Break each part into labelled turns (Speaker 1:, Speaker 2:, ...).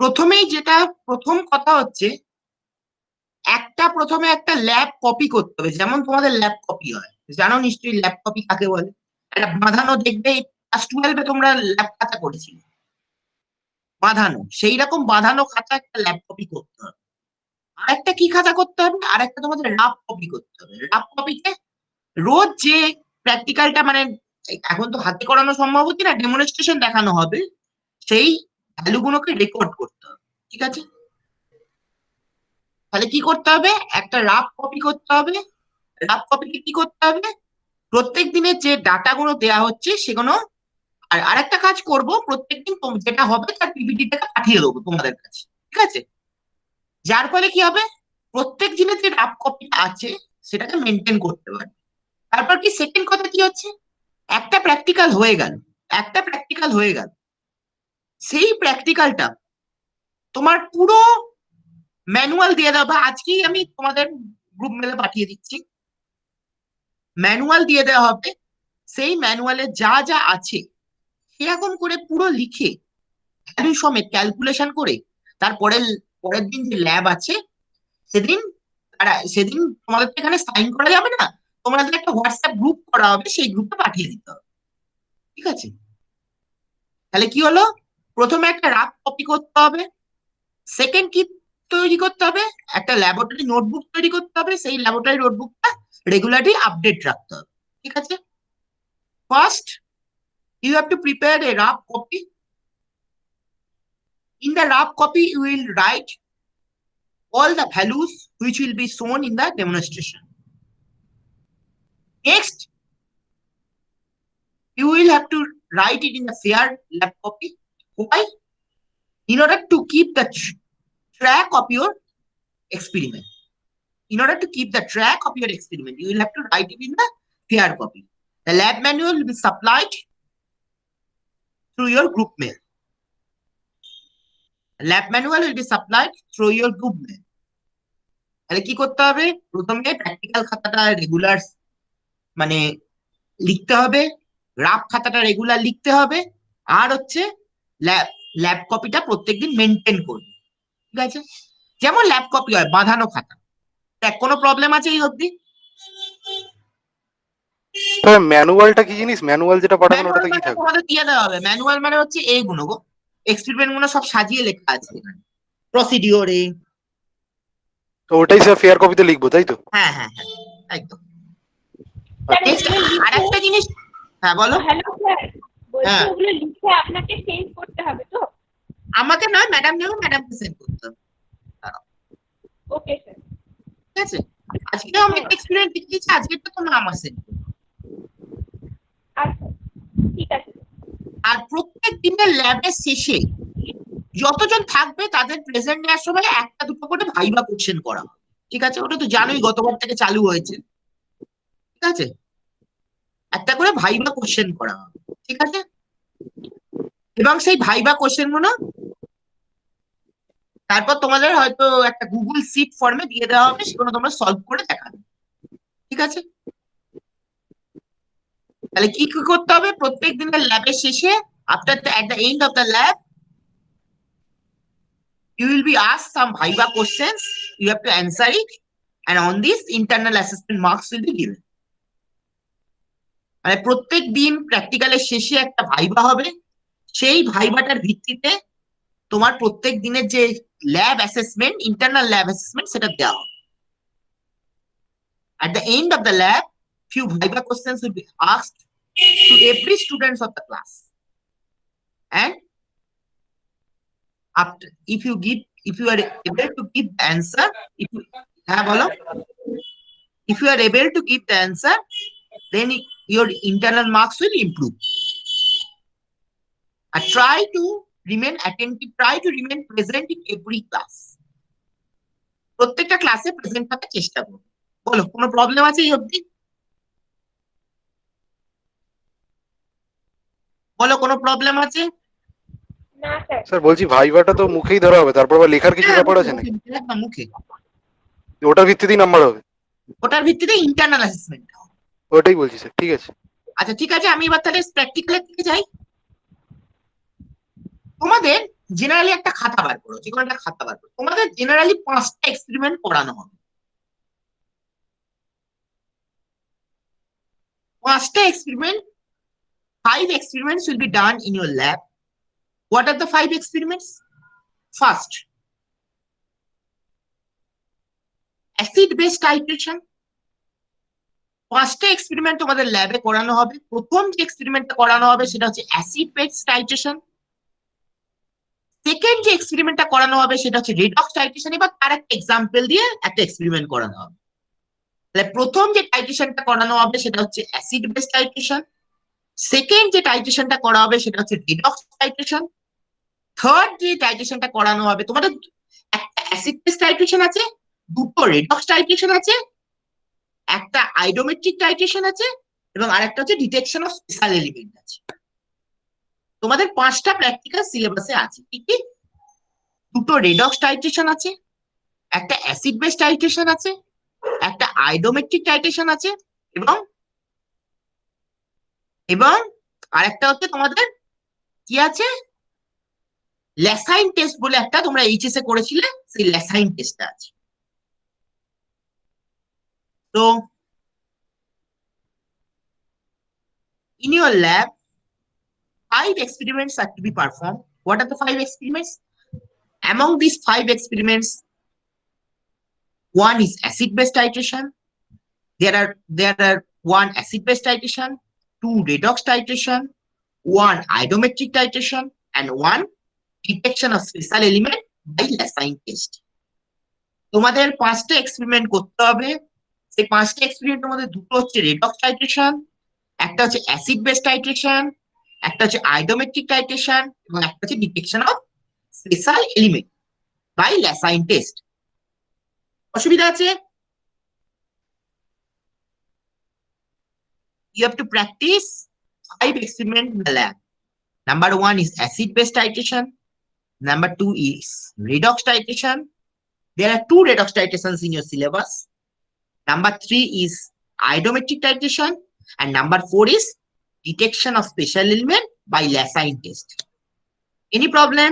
Speaker 1: প্রথমেই যেটা প্রথম কথা হচ্ছে প্রথমে একটা ল্যাব কপি করতে হবে। যেমন তোমাদের ল্যাব কপি হয়, জানো নিশ্চয়ই ল্যাব কপি কাকে বলে। একটা বাঁধানো, দেখবে ক্লাস 12-এ তোমরা ল্যাব খাতা করেছিলে, বাঁধানো, সেই রকম বাঁধানো খাতা একটা ল্যাব কপি করতে হবে। আরেকটা কি খাতা করতে হবে, আরেকটা তোমাদের রাফ কপি করতে হবে। রাফ কপিতে রোজ যে প্র্যাকটিক্যালটা, মানে এখন তো হাতে করানো সম্ভব হচ্ছে না, ডেমনস্ট্রেশন দেখানো হবে, সেই ভ্যালুগুলোকে রেকর্ড করতে হবে। ঠিক আছে, তাহলে কি করতে হবে, একটা রাফ কপি করতে হবে। রাফ কপিকে কি করতে হবে, প্রত্যেক দিনের যে ডাটাগুলো দেওয়া হচ্ছে সেগুলো, আর আরেকটা কাজ করব, প্রত্যেকদিন যেটা হবে তার পিপিটিটাকে পাঠিয়ে দেবো তোমাদের কাছে। ঠিক আছে, যার ফলে কি হবে, প্রত্যেক দিনের যে রাফ কপিটা আছে সেটাকে মেনটেন করতে পারবে। তারপর কি সেকেন্ড কথা কি হচ্ছে, একটা প্র্যাকটিক্যাল হয়ে গেল, একটা প্র্যাকটিক্যাল হয়ে গেল, সেই প্র্যাকটিক্যালটা তোমার পুরো ম্যানুয়াল দিয়ে দেওয়া, বা আজকেই আমি তোমাদের গ্রুপ মেলে পাঠিয়ে দিচ্ছি, ম্যানুয়াল দিয়ে দেওয়া হবে। সেই ম্যানুয়ালে যা যা আছে সেরকম করে পুরো লিখে ভ্যালু সমেত ক্যালকুলেশন করে, তারপরে পরের দিন যে ল্যাব আছে সেদিন, সেদিন তোমাদের তো এখানে সাইন করা যাবে না, তোমাদের একটা হোয়াটসঅ্যাপ গ্রুপ করা হবে, সেই গ্রুপে পাঠিয়ে দিতে হবে। ঠিক আছে, তাহলে কি হলো, প্রথমে একটা রাফ কপি করতে হবে। সেকেন্ড কি তৈরি করতে হবে, একটা ল্যাবরেটরি নোটবুক তৈরি করতে হবে, সেই ল্যাবরেটরি নোটবুকটা রেগুলারলি আপডেট রাখতে হবে। ঠিক আছে, first you have to prepare a rough copy. In the rough copy, you will write all the values which will be shown in the demonstration. Next, you will have to write it in the shared lab copy. Why? In order to keep the track of your experiment. In order to keep the track of your experiment, you will have to write it in the shared copy. The lab manual will be supplied through your group mail. The lab manual will be supplied through your group mail. তাহলে কি করতে হবে, প্রথমে practical খাতাটা regular, মানে লিখতে হবে, rough খাতাটা রেগুলার লিখতে হবে, আর হচ্ছে ল্যাব ল্যাব কপিটা প্রত্যেকদিন মেনটেন করবে। ঠিক আছে, যেমন ল্যাব কপি হয়, বাঁধানো খাতা। দেখ, কোনো প্রবলেম আছে এই অবধি?
Speaker 2: ম্যানুয়ালটা কি জিনিস? ম্যানুয়াল যেটা পাঠাবেন ওটাতে কি থাকবে?
Speaker 1: তোমাদের দিয়ে দেওয়া হবে। ম্যানুয়াল মানে হচ্ছে এইগুলো গো, এক্সপেরিমেন্ট গুলো সব সাজিয়ে লেখা আছে এখানে, প্রসিডিওরে।
Speaker 2: তো ওটাই স্যার ফেয়ার কপিতে লিখবো, তাই তো?
Speaker 1: হ্যাঁ হ্যাঁ হ্যাঁ, একদম। আর একটা জিনিস, হ্যাঁ বলো।
Speaker 3: হ্যালো স্যার, বলছি
Speaker 1: হ্যাঁ,
Speaker 3: ওগুলো লিখে আপনাকে সেন্ড করতে হবে তো?
Speaker 1: আমাকে নয়, ম্যাডাম নেব, ম্যাডামকে সেন্ড করতে হবে।
Speaker 3: Okay sir.
Speaker 1: ঠিক আছে, আজকে আমি একটা এক্সপেরিমেন্ট লিখেছি, আজকে তো তোমরা আমার সেন্ড করবে।
Speaker 3: আচ্ছা, ঠিক আছে।
Speaker 1: আর প্রত্যেক দিনের ল্যাবের শেষে যতজন থাকবে তাদের প্রেজেন্ট নেওয়ার সময় একটা দুটো করে ভাইবা কোশ্চেন করা হবে। ঠিক আছে, ওটা তো জানোই গতবার থেকে চালু হয়েছে। ঠিক আছে, একটা করে ভাইবা কোশ্চেন করা হবে। ঠিক আছে, এবং সেই ভাইবা কোশ্চেন গুলো তারপর তোমাদের হয়তো একটা গুগল শিট ফর্মে দিয়ে দেওয়া হবে, সেগুলো তোমরা সলভ করে দেখাবে। ঠিক আছে, তাহলে কি কি করতে হবে, প্রত্যেক দিনের ল্যাবের শেষে, after at the end of the lab, you will be asked some viva questions, you have to answer it, and on this internal assessment marks will be given. মানে প্রত্যেক দিন প্র্যাকটিক্যালের শেষে একটা ভাইবা হবে, সেই ভাইবাটার ভিত্তিতে তোমার প্রত্যেক দিনের যে lab assessment, internal lab assessment, সেটা দেওয়া হবে। At the end of the lab, few viva questions will be asked to every student of the class, and after, if you are able to give the answer, if you have if you are able to give the answer, then your internal marks will improve. And try to remain attentive, try to remain present in every class. প্রত্যেকটা ক্লাসে present থাকার চেষ্টা করো। বলো, কোনো problem আছে এই অবধি? বলো, কোনো প্রবলেম আছে?
Speaker 3: না স্যার।
Speaker 2: স্যার বলছি ভাইভাটা তো মুখেই ধরা হবে, তারপর আবার লেখার কিছু ব্যাপার আছে নাকি?
Speaker 1: একদম মুখে,
Speaker 2: ওটার ভিত্তিতেই নাম্বার হবে?
Speaker 1: ওটার ভিত্তিতে ইন্টারনাল অ্যাসেসমেন্ট।
Speaker 2: ওটাই বলছি স্যার, ঠিক আছে।
Speaker 1: আচ্ছা ঠিক আছে, আমি এবার তাহলে প্র্যাকটিক্যালের দিকে যাই। তোমাদের জেনারেলি একটা খাতা বার করো, যে কোনো একটা খাতা বার করো, তোমাদের জেনারেলি 5টা এক্সপেরিমেন্ট করানো হবে। 5টা experiment, 5 experiments will be done in your lab. What are the 5 experiments? First, acid base titration. 5টা এক্সপেরিমেন্ট তোমাদের ল্যাবে করানো হবে। প্রথম যে এক্সপেরিমেন্টটা করানো হবে সেটা হচ্ছে অ্যাসিড বেস টাইট্রেশন। সেকেন্ড যে এক্সপেরিমেন্টটা করানো হবে সেটা হচ্ছে রেডক্স টাইট্রেশন। এবার তার একটা এক্সাম্পল দিয়ে একটা এক্সপেরিমেন্ট করানো হবে। তাহলে প্রথম যে টাইট্রেশনটা করানো হবে সেটা হচ্ছে অ্যাসিড বেস টাইট্রেশন। সেকেন্ড যে টাইট্রেশনটা করা হবে সেটা হচ্ছে রেডক্স টাইট্রেশন। থার্ড যে টাইট্রেশনটা করানো হবে, তোমাদের একটা অ্যাসিড বেস টাইট্রেশন আছে, দুটো রেডক্স টাইট্রেশন আছে, একটা আইডোমেট্রিক টাইট্রেশন আছে, এবং আরেকটা হচ্ছে ডিটেকশন অফ স্পেশাল এলিমেন্ট আছে। তোমাদের 5টা প্র্যাকটিক্যাল সিলেবাসে আছে। কি কি? দুটো রেডক্স টাইট্রেশন আছে, একটা অ্যাসিড বেস টাইট্রেশন আছে, একটা আইডোমেট্রিক টাইট্রেশন আছে, এবং এবং আরেকটা হচ্ছে তোমাদের কি আছে, ল্যাসাইন টেস্ট বলে একটা তোমরা এইচএস এ করেছিলে, সেই ল্যাসাইন টেস্টটা আছে। তো in your lab, 5 experiments are to be performed. What are the 5 experiments? Among these 5 experiments, one is acid base titration. There are one acid base titration, 2 redox titration, 1 iodometric titration, and 1 detection of special element by Lassine test. তোমাদের 5টা experiment করতে হবে। সেই 5টা এক্সপেরিমেন্টের মধ্যে দুটো হচ্ছে redox titration, একটা হচ্ছে অ্যাসিড বেস টাইট্রেশন, একটা হচ্ছে আইডোমেট্রিক টাইট্রেশন, এবং একটা হচ্ছে detection of special element by Lassaigne test. অসুবিধা আছে? You have to practice 5 experiments in the lab. Number 1 is acid base titration. Number 2 is redox titration. There are 2 redox titrations in your syllabus. Number 3 is iodometric titration, and number 4 is detection of special element by Lassine test. Any problem?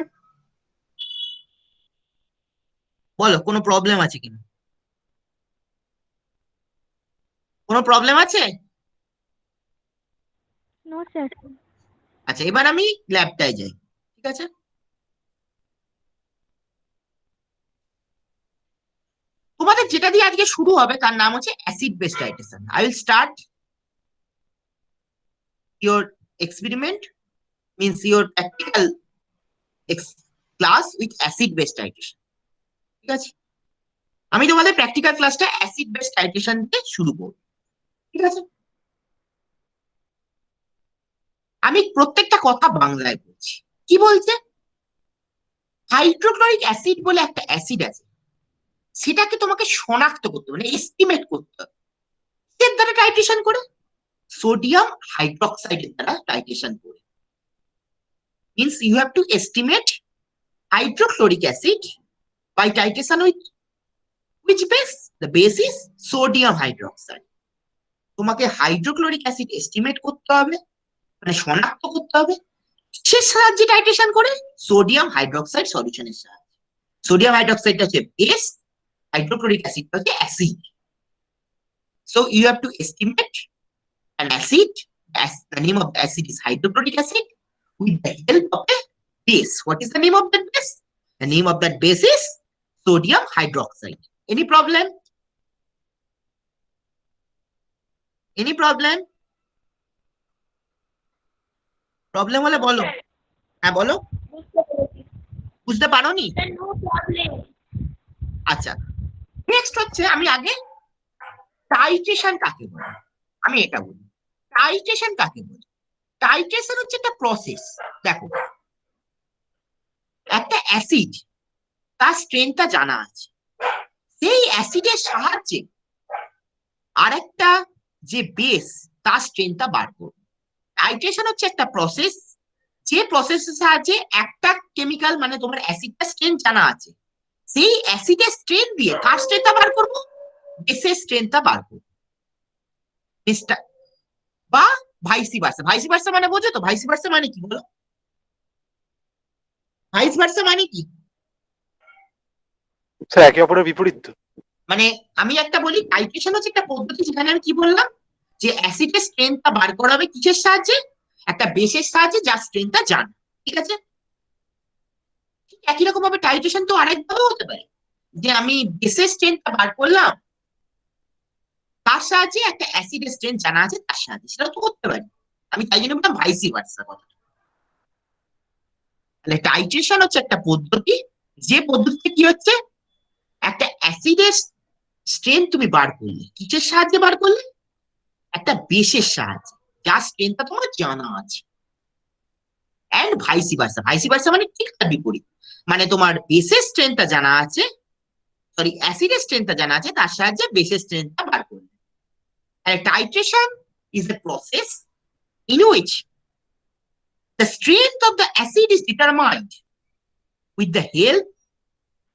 Speaker 1: বলো, কোনো problem আছে কিনা? কোনো problem আছে?
Speaker 3: No sir.
Speaker 1: আচ্ছা, এবার আমি ল্যাবটায় যাই। ঠিক আছে, তোমাদের যেটা দিয়ে আজকে শুরু হবে তার নাম হচ্ছে acid base titration. I will start your experiment, means your practical class with acid base titration. ঠিক আছে, আমি তোমাদের প্র্যাকটিক্যাল ক্লাসটা অ্যাসিড বেস টাইট্রেশন দিয়ে শুরু করব। ঠিক আছে, আমি প্রত্যেকটা কথা বাংলায় বলছি। কি বলছে? হাইড্রোক্লোরিক অ্যাসিড বলে একটা অ্যাসিড আছে, সেটাকে তোমাকে শনাক্ত করতে হবে, মানে এস্টিমেট করতে হবে। এর দ্বারা টাইট্রেশন করে, সোডিয়াম হাইড্রোক্সাইডের দ্বারা টাইট্রেশন করে। Means you have to estimate hydrochloric acid by titration with which base? The base is sodium hydroxide. তোমাকে হাইড্রোক্লোরিক অ্যাসিড এস্টিমেট করতে হবে, মানে শনাক্ত করতে হবে। কিসের সাহায্যে টাইট্রেশন করে? সোডিয়াম হাইড্রোক্সাইড সলিউশনের সাহায্যে। সোডিয়াম হাইড্রোক্সাইডটা হচ্ছে বেস, হাইড্রোক্লোরিক অ্যাসিডটা হচ্ছে acid. So you have to estimate an acid, as the name of the acid is hydrochloric acid, with the help of a base. What is the name of that base? The name of that base is sodium hydroxide. Any problem? Any problem? Problem হলে বলো। হ্যাঁ বলো,
Speaker 3: বুঝতে পেরেছি।
Speaker 1: বুঝতে পারোনি?
Speaker 3: Sir no problem.
Speaker 1: আচ্ছা, next হচ্ছে, আমি আগে টাইট্রেশন কাকে বলে আমি এটা বলি। টাইট্রেশন কাকে বলে? টাইট্রেশন হচ্ছে একটা প্রসেস। দেখো, একটা অ্যাসিড, তার স্ট্রেংথটা জানা আছে, সেই অ্যাসিডের সাহায্যে আরেকটা যে বেস, তার স্ট্রেংথটা বার করবে। টাইট্রেশন হচ্ছে একটা প্রসেস, যে প্রসেসের সাহায্যে একটা কেমিক্যাল, মানে তোমার অ্যাসিডটা স্ট্রেংথ জানা আছে, সেই অ্যাসিডের স্ট্রেংথ দিয়ে কার স্ট্রেংথটা বার করবো? বেসের স্ট্রেংথটা বার করবো। বা ভাইসি ভার্সা। ভাইসি ভার্সা মানে বোঝো তো? ভাইসি ভার্সা মানে কি বলো? ভাইস ভার্সা মানে কি?
Speaker 2: স্যার একে অপরের বিপরীত তো।
Speaker 1: মানে আমি একটা বলি, টাইট্রেশন হচ্ছে একটা পদ্ধতি যেখানে আমি কি বললাম, যে অ্যাসিডের স্ট্রেংথটা বার করা হবে কিসের সাহায্যে? একটা বেসের সাহায্যে, যার স্ট্রেংথটা জানা। ঠিক আছে? ঠিক একই রকম ভাবে টাইট্রেশন তো আরেকভাবে হতে পারে, যে আমি বেসের স্ট্রেংথটা বার করলাম তার সাহায্যে, একটা অ্যাসিডের স্ট্রেংথ জানা আছে তার সাহায্যে, সেটাও তো করতে পারি। আমি তাই জন্য বললাম ভাইসি ভার্সা কথা। তাহলে টাইট্রেশন হচ্ছে একটা পদ্ধতি, যে পদ্ধতিতে কি হচ্ছে, একটা অ্যাসিডের স্ট্রেংথ তুমি বার করলে কিসের সাহায্যে বার করলে? একটা বেসের সাহায্যে, যার স্ট্রেংথটা তোমার জানা আছে। And vice versa, vice versa মানে ঠিক তার বিপরীত। মানে তোমার বেসের স্ট্রেংথটা জানা আছে, সরি অ্যাসিডের স্ট্রেংথটা জানা আছে, তার সাহায্যে বেসের স্ট্রেংথটা বার করলে। Titration is a process in which the strength of the acid is determined with the help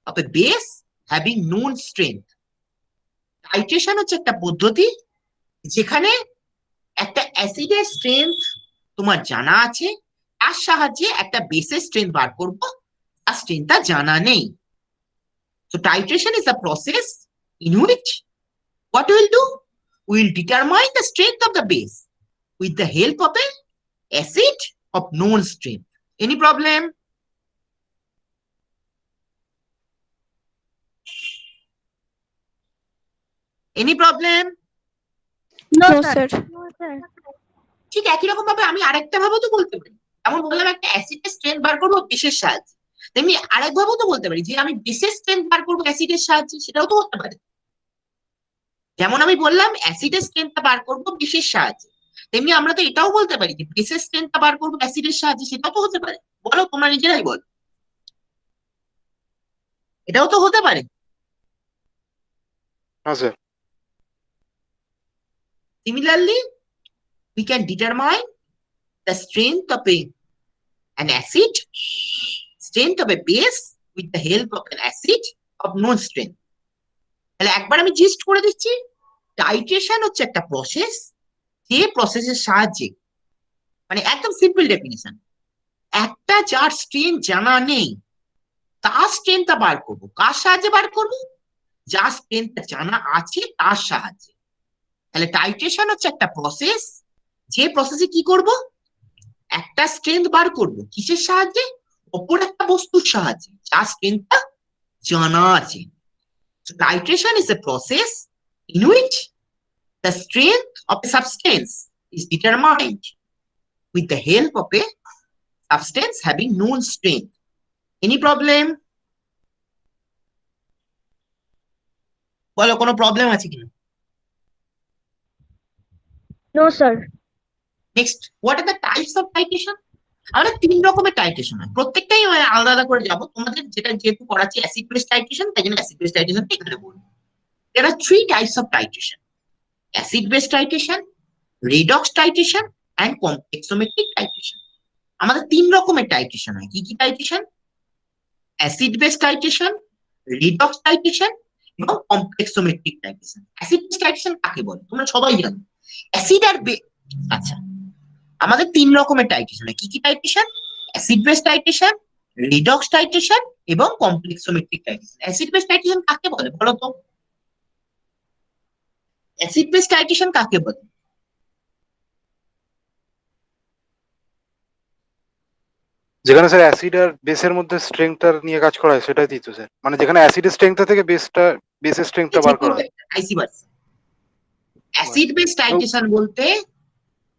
Speaker 1: of a base having known strength. Titration হচ্ছে একটা পদ্ধতি যেখানে একটা অ্যাসিডের স্ট্রেংথ তোমার জানা আছে, তার সাহায্যে একটা বেসের স্ট্রেংথ বার করবো, তার স্ট্রেংথটা জানা নেই। So titration is a process in which what we will do? We will determine the strength of the base with the help of a acid of known strength. Any problem? Any problem?
Speaker 3: No
Speaker 4: No,
Speaker 3: sir.
Speaker 4: sir.
Speaker 3: No sir.
Speaker 1: ঠিক একই রকম ভাবে আমি আরেকটা ভাবেও তো বলতে পারি, যেমন বললাম একটা অ্যাসিডের স্ট্রেংথ বার করবো বেসের সাহায্যে, তেমনি আরেক ভাবেও তো বলতে পারি যে আমি বেসের স্ট্রেংথ বার করবো অ্যাসিডের সাহায্যে, সেটাও তো হতে পারে। যেমন আমি বললাম অ্যাসিডের স্ট্রেংথটা বার করবো বেসের সাহায্যে, তেমনি আমরা তো এটাও বলতে পারি যে বেসের স্ট্রেংথটা বার করবো অ্যাসিডের সাহায্যে, সেটাও তো হতে পারে। বলো তোমরা নিজেরাই বলো, এটাও তো হতে পারে।
Speaker 2: হ্যাঁ sir.
Speaker 1: Similarly, we can determine the strength of an acid, strength of a base with the help of an acid of known strength. তাহলে একবার আমি জিস্ট করে দিচ্ছি, টাইট্রেশন হচ্ছে একটা প্রসেস, যে প্রসেসের সাহায্যে, মানে একদম সিম্পল ডেফিনিশন, একটা যার স্ট্রেংথ জানা নেই তার স্ট্রেংথটা বার করবো, কার সাহায্যে বার করবো? যার স্ট্রেংথটা জানা আছে তার সাহায্যে। তাহলে টাইট্রেশন হচ্ছে একটা প্রসেস, যে প্রসেসে কি করব, একটা স্ট্রেংথ বার করব কিসের সাহায্যে? অপর একটা বস্তুর সাহায্যে, যার স্ট্রেংথটা জানা আছে। So titration is a process in which the strength of a substance is determined with the help of a substance having known strength. Any problem? বলো কোনো প্রবলেম আছে কিনা?
Speaker 3: No sir.
Speaker 1: Next, what are the types of titration? আমরা তিন রকমের titration হয়, প্রত্যেকটাই আলাদা আলাদা করে যাবো। তোমাদের যেটা যেহেতু করাচ্ছি অ্যাসিড বেস টাইট্রেশন, তাই জন্য অ্যাসিড বেস টাইট্রেশন এখানে বলবো। There are three types of titration: acid based titration, redox titration and complexometric titration. আমাদের তিন রকমের টাইট্রেশন হয়। কি কি titration? Acid base titration, redox titration এবং কমপ্লেক্সোমেট্রিক টাইট্রেশন। অ্যাসিড বেস টাইট্রেশন কাকে বলে তোমরা সবাই জানো। অ্যাসিড আর আচ্ছা, আমাদের তিন রকমের টাইট্রেশন হয়। কি কি titration? Acid base titration, redox titration এবং কমপ্লেক্সোমেট্রিক টাইট্রেশন। অ্যাসিড বেস টাইট্রেশন কাকে বলে বলো তো? অ্যাসিড বেস টাইট্রেশন কাকে বলে?
Speaker 2: যেখানে স্যার অ্যাসিড আর বেসের মধ্যে স্ট্রেংথটা নিয়ে কাজ করা হয় সেটাই দিত স্যার, মানে যেখানে অ্যাসিডের স্ট্রেংথটা থেকে বেসের স্ট্রেংথটা বার করা হয়।
Speaker 1: অ্যাসিড বেস টাইট্রেশন বলতে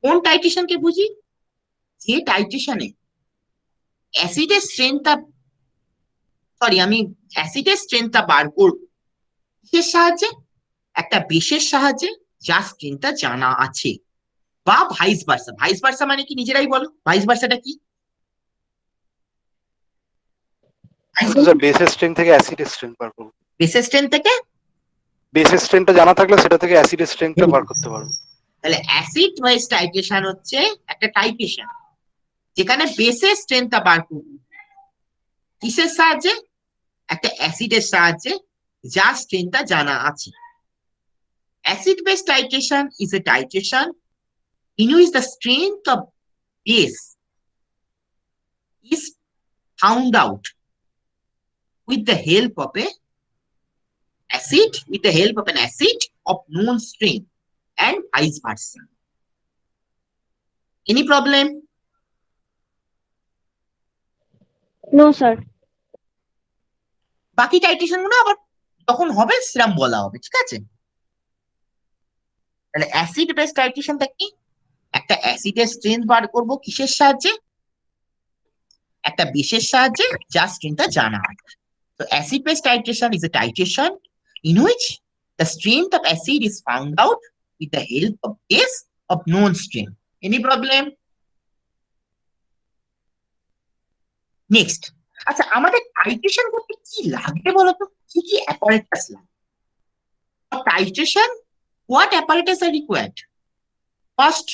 Speaker 1: কোন টাইট্রেশনকে বুঝি? যে টাইট্রেশনে অ্যাসিডের স্ট্রেংথটা, সরি আমি অ্যাসিডের স্ট্রেংথটা বার করব কিসের সাহায্যে? একটা বেসের সাহায্যে, যার স্ট্রেংথটা জানা আছে। বা ভাইস ভার্সা। ভাইস ভার্সা মানে কি নিজেরাই বলো, ভাইস ভার্সাটা কি?
Speaker 2: স্যার বেসের স্ট্রেংথ থেকে অ্যাসিডের স্ট্রেংথ বার করবো।
Speaker 1: বেসের স্ট্রেংথ থেকে
Speaker 2: বেসের স্ট্রেংথটা জানা থাকলে সেটা থেকে অ্যাসিডের স্ট্রেংথটা বার করতে পারবো।
Speaker 1: তাহলে অ্যাসিড বেস টাইট্রেশন হচ্ছে একটা টাইট্রেশন যেখানে বেসের স্ট্রেংথটা বার করব কিসের সাহায্যে? একটা অ্যাসিডের সাহায্যে, যার স্ট্রেংথটা জানা আছে। Acid base titration is a titration in which the strength of base is found out with the help of a acid, with the help of an acid of known strength and vice versa. Any problem?
Speaker 3: No, sir.
Speaker 1: বাকি titration গুলো আবার যখন হবে সেরকম বলা হবে, ঠিক আছে? তাহলে অ্যাসিড বেস টাইট্রেশনটা কি? একটা অ্যাসিডের স্ট্রেংথ বার করব কিসের সাহায্যে? একটা বেসের সাহায্যে, যার স্ট্রেংথটা জানা আছে। So acid base titration is a titration in which the strength of acid is found out with the help of base of known strength. Any problem? Next. আচ্ছা, আমাদের টাইট্রেশন করতে কি লাগবে বলতো? কি কি অ্যাপারেটাস লাগে? For titration, what apparatus are required? First,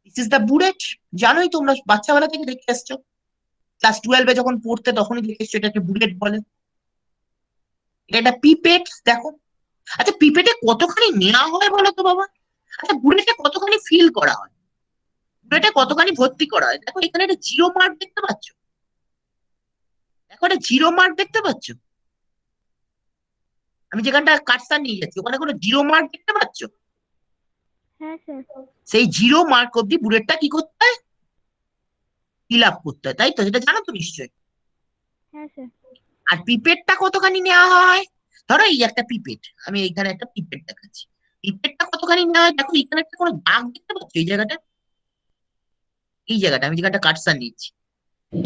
Speaker 1: this is the burette. জানোই তোমরা বাচ্চাবেলা থেকে দেখে আসছো, ক্লাস 12-এ যখন পড়তে তখনই দেখে এসছো এটাকে বুলেট বলে। এটা একটা পিপেট, দেখো। আচ্ছা, পিপেটে কতখানি নেওয়া হয় বলো তো বাবা? আচ্ছা, বুলেটে কতখানি ফিল করা হয়? বুলেটে কতখানি ভর্তি করা হয়? দেখো এখানে একটা জিরো মার্ক দেখতে পাচ্ছ, দেখো একটা জিরো মার্ক দেখতে পাচ্ছ। আমি যেখানটা কাটসার নিয়ে যাচ্ছি ওখানে কোনো জিরো মার্ক দেখতে পাচ্ছ?
Speaker 3: হ্যাঁ স্যার।
Speaker 1: সেই জিরো মার্ক অব্দি বুলেটটা কি করতে হয়? ফিল আপ করতে হয়, তাই তো? সেটা জানো তো নিশ্চয়ই।
Speaker 3: হ্যাঁ স্যার।
Speaker 1: আর পিপেটটা কতখানি নেওয়া হয়? ধরো এই একটা পিপেট, আমি এইখানে একটা পিপেট দেখাচ্ছি। পিপেটটা কতখানি নেওয়া হয়? দেখো এখানে একটা কোনো দাগ দেখতে পাচ্ছ? এই জায়গাটা, এই জায়গাটা আমি যেখানটা কাটসার নিচ্ছি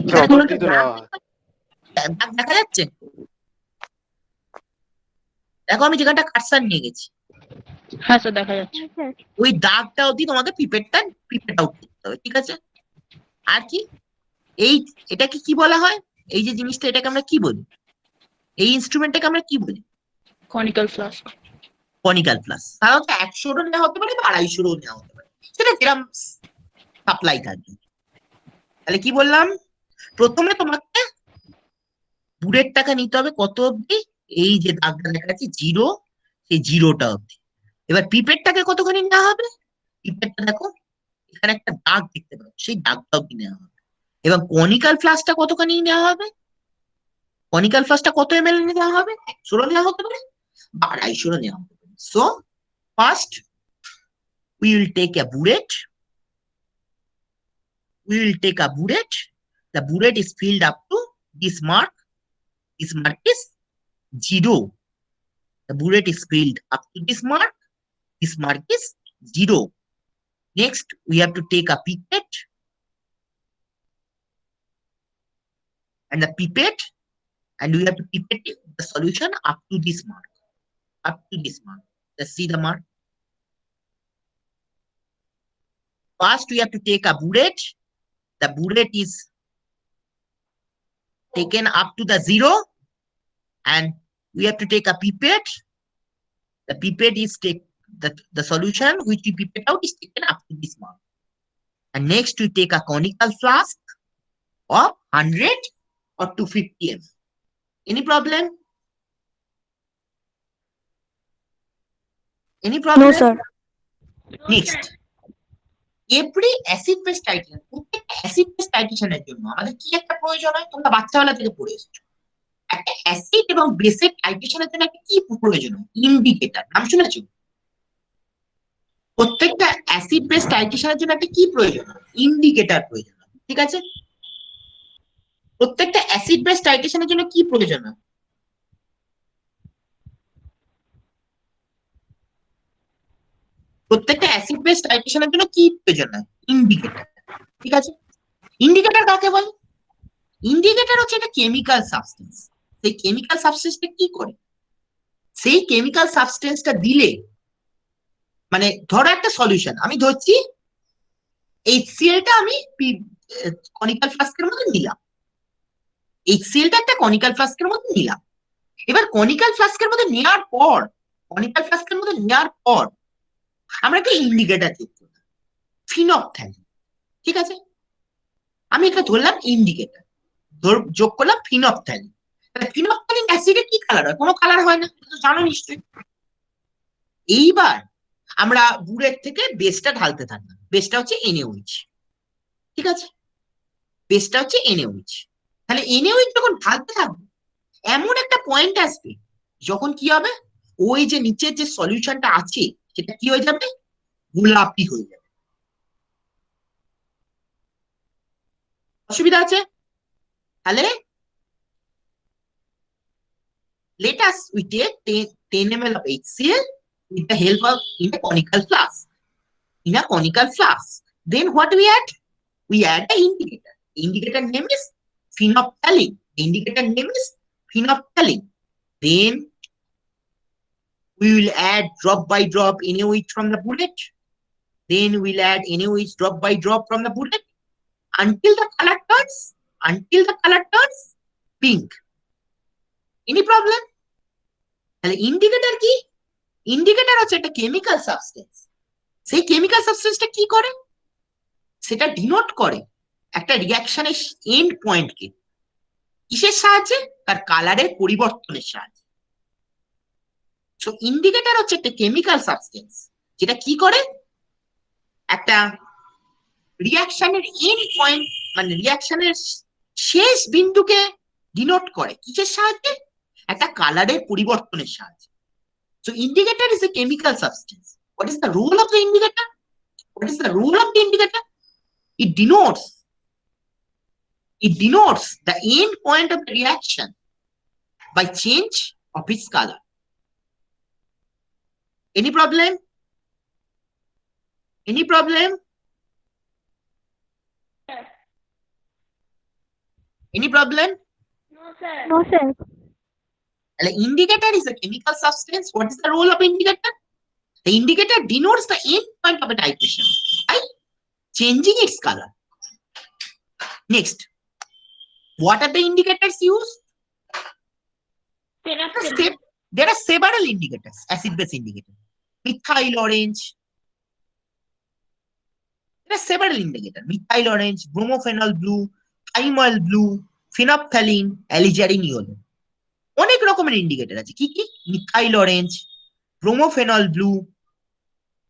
Speaker 2: স্যার
Speaker 1: এখানে
Speaker 2: অত
Speaker 1: কোনো
Speaker 2: অব্দি
Speaker 1: একটা
Speaker 2: তো নেওয়া হয়।
Speaker 1: দাগ দেখা যাচ্ছে? দেখো আমি যেখানটা কাটসার নিয়ে গেছি
Speaker 4: হ্যাঁ স্যার দেখা যাচ্ছে।
Speaker 3: হ্যাঁ স্যার।
Speaker 1: ওই দাগটা অবধি তোমাকে পিপেট আউট করতে হবে, ঠিক আছে? আর কি এই, এটাকে কি বলা হয়? এই যে জিনিসটা, এটাকে আমরা কি বলি? এই ইনস্ট্রুমেন্টটাকে আমরা কি বলি?
Speaker 4: Conical flask.
Speaker 1: Conical flask. সাধারণত 100-রও নেওয়া হতে পারে বা 250-রও নেওয়া হতে পারে, সেটা যেরকম সাপ্লাই থাকবে। তাহলে কি বললাম? প্রথমে তোমাকে বুলেটটাকে নিতে হবে কত অব্দি? এই যে দাগটা দেখা যাচ্ছে জিরো, সেই জিরোটা অব্দি। এবার পিপেটটাকে কতখানি নেওয়া হবে? পিপেটটা দেখো এখানে একটা দাগ দেখতে পাচ্ছ, সেই দাগটা অব্দি নেওয়া হবে। এবং কনিক্যাল ফ্লাস্কটা কতখানি নেওয়া হবে? কনিক্যাল ফ্লাস্কটা কত এমএল নেওয়া হবে? 100-রও নেওয়া হতে পারে বা 250-রও নেওয়া হতে পারে। So first we will take a burette. We will take a burette. The burette is filled up to this mark. This mark is 0. The burette is filled up to this mark. This mark is 0. Next, we have to take a pipette. And the pipette, and we have to pipette the solution up to this mark. Up to this mark. Let's see the mark. First, we have to take a burette. The burette is taken up to the 0. And we have to take a pipette. The pipette is the solution which we pipette out is taken up to this mark. And next we take a conical flask of 100 or 250 ml. Any problem? Any
Speaker 3: No,
Speaker 1: problem?
Speaker 3: sir.
Speaker 1: Next, every acid base titration, প্রত্যেকটা acid base টাইট্রেশনের জন্য আমাদের কি একটা প্রয়োজন হয়? তোমরা বাচ্চাবেলা থেকে পড়ে এসেছো। একটা অ্যাসিড এবং বেসের টাইট্রেশনের জন্য একটা কি প্রয়োজন হয়? ইন্ডিকেটর। নাম শুনেছো? প্রত্যেকটা অ্যাসিড বেস টাইট্রেশনের জন্য একটা কি প্রয়োজন হয়? ইন্ডিকেটর প্রয়োজন হয়, ঠিক আছে? প্রত্যেকটা অ্যাসিড বেস টাইট্রেশনের জন্য কি প্রয়োজন হয়? প্রত্যেকটা অ্যাসিড বেস টাইট্রেশনের জন্য কি প্রয়োজন হয়? ইন্ডিকেটর, ঠিক আছে? ইন্ডিকেটর কাকে বলে? ইন্ডিকেটর হচ্ছে একটা কেমিক্যাল সাবস্টেন্স। সেই কেমিক্যাল সাবস্টেন্সটা কি করে? সেই কেমিক্যাল সাবস্টেন্সটা দিলে, মানে ধরো একটা সলিউশন আমি ধরছি, HCl-টা আমি কনিক্যাল ফ্লাস্কের মধ্যে নিলাম। HCl-টা একটা কনিক্যাল ফ্লাস্কের মধ্যে নিলাম। এবার কনিক্যাল ফ্লাস্কের মধ্যে নেওয়ার পর, আমরা একটা ইন্ডিকেটর যোগ করলাম, ফিনপথ্যালিন, ঠিক আছে? আমি এটা ধরলাম ইন্ডিকেটর, যোগ করলাম ফিনপথ্যালিন। তাহলে ফিনপথ্যালিন অ্যাসিডের কি কালার হয়? কোনো কালার হয় না, এটা তো জানো নিশ্চয়ই। এইবার আমরা বুড়ের থেকে বেসটা ঢালতে থাকলাম। বেসটা হচ্ছে NaOH, ঠিক আছে? বেসটা হচ্ছে NaOH। তাহলে NaOH যখন ঢালতে থাকবে এমন একটা পয়েন্ট আসবে যখন কি হবে, ওই যে নিচের যে সলিউশনটা আছে সেটা কি হয়ে যাবে, গোলাপি হয়ে যাবে। অসুবিধা আছে? তাহলে let us we take 10 ml of HCl with the help of in a conical flask. In a conical flask, then what we add? We add the indicator. The indicator name is phenolphthalein. The indicator name is phenolphthalein. Then we will add drop by drop NaOH from the bullet. Then we'll add NaOH drop by drop from the bullet until the color turns pink. Any problem? তাহলে indicator কি? Indicator হচ্ছে একটা chemical substance. সেই chemical সাবস্টেন্সটা কি করে, সেটা denote করে একটা রিঅ্যাকশনের এন্ড পয়েন্টকে। কিসের সাহায্যে? তার কালারের পরিবর্তনের সাহায্যে। সো ইন্ডিকেটর হচ্ছে একটা কেমিক্যাল সাবস্টেন্স যেটা কি করে, একটা রিঅ্যাকশনের এন্ড পয়েন্ট মানে রিঅ্যাকশনের শেষ বিন্দুকে ডিনোট করে কিসের সাহায্যে? একটা কালারের পরিবর্তনের সাহায্যে। So indicator is a chemical substance. What is the role of the indicator? What is the role of the indicator? It denotes the end point of the reaction by change of its color. Any problem? Any problem? Any problem?
Speaker 3: No, sir.
Speaker 1: The indicator is a chemical substance. What is the role of indicator? The indicator denotes the end point of a titration by changing its color. Next, what are the indicators used? There are several indicators, acid-base indicator. Methyl orange. There are several indicators. Methyl orange, bromophenol blue, thymol blue, phenolphthalein, alizarin yellow. অনেক রকমের indicator আছে। কি কি? Methyl orange, bromophenol blue,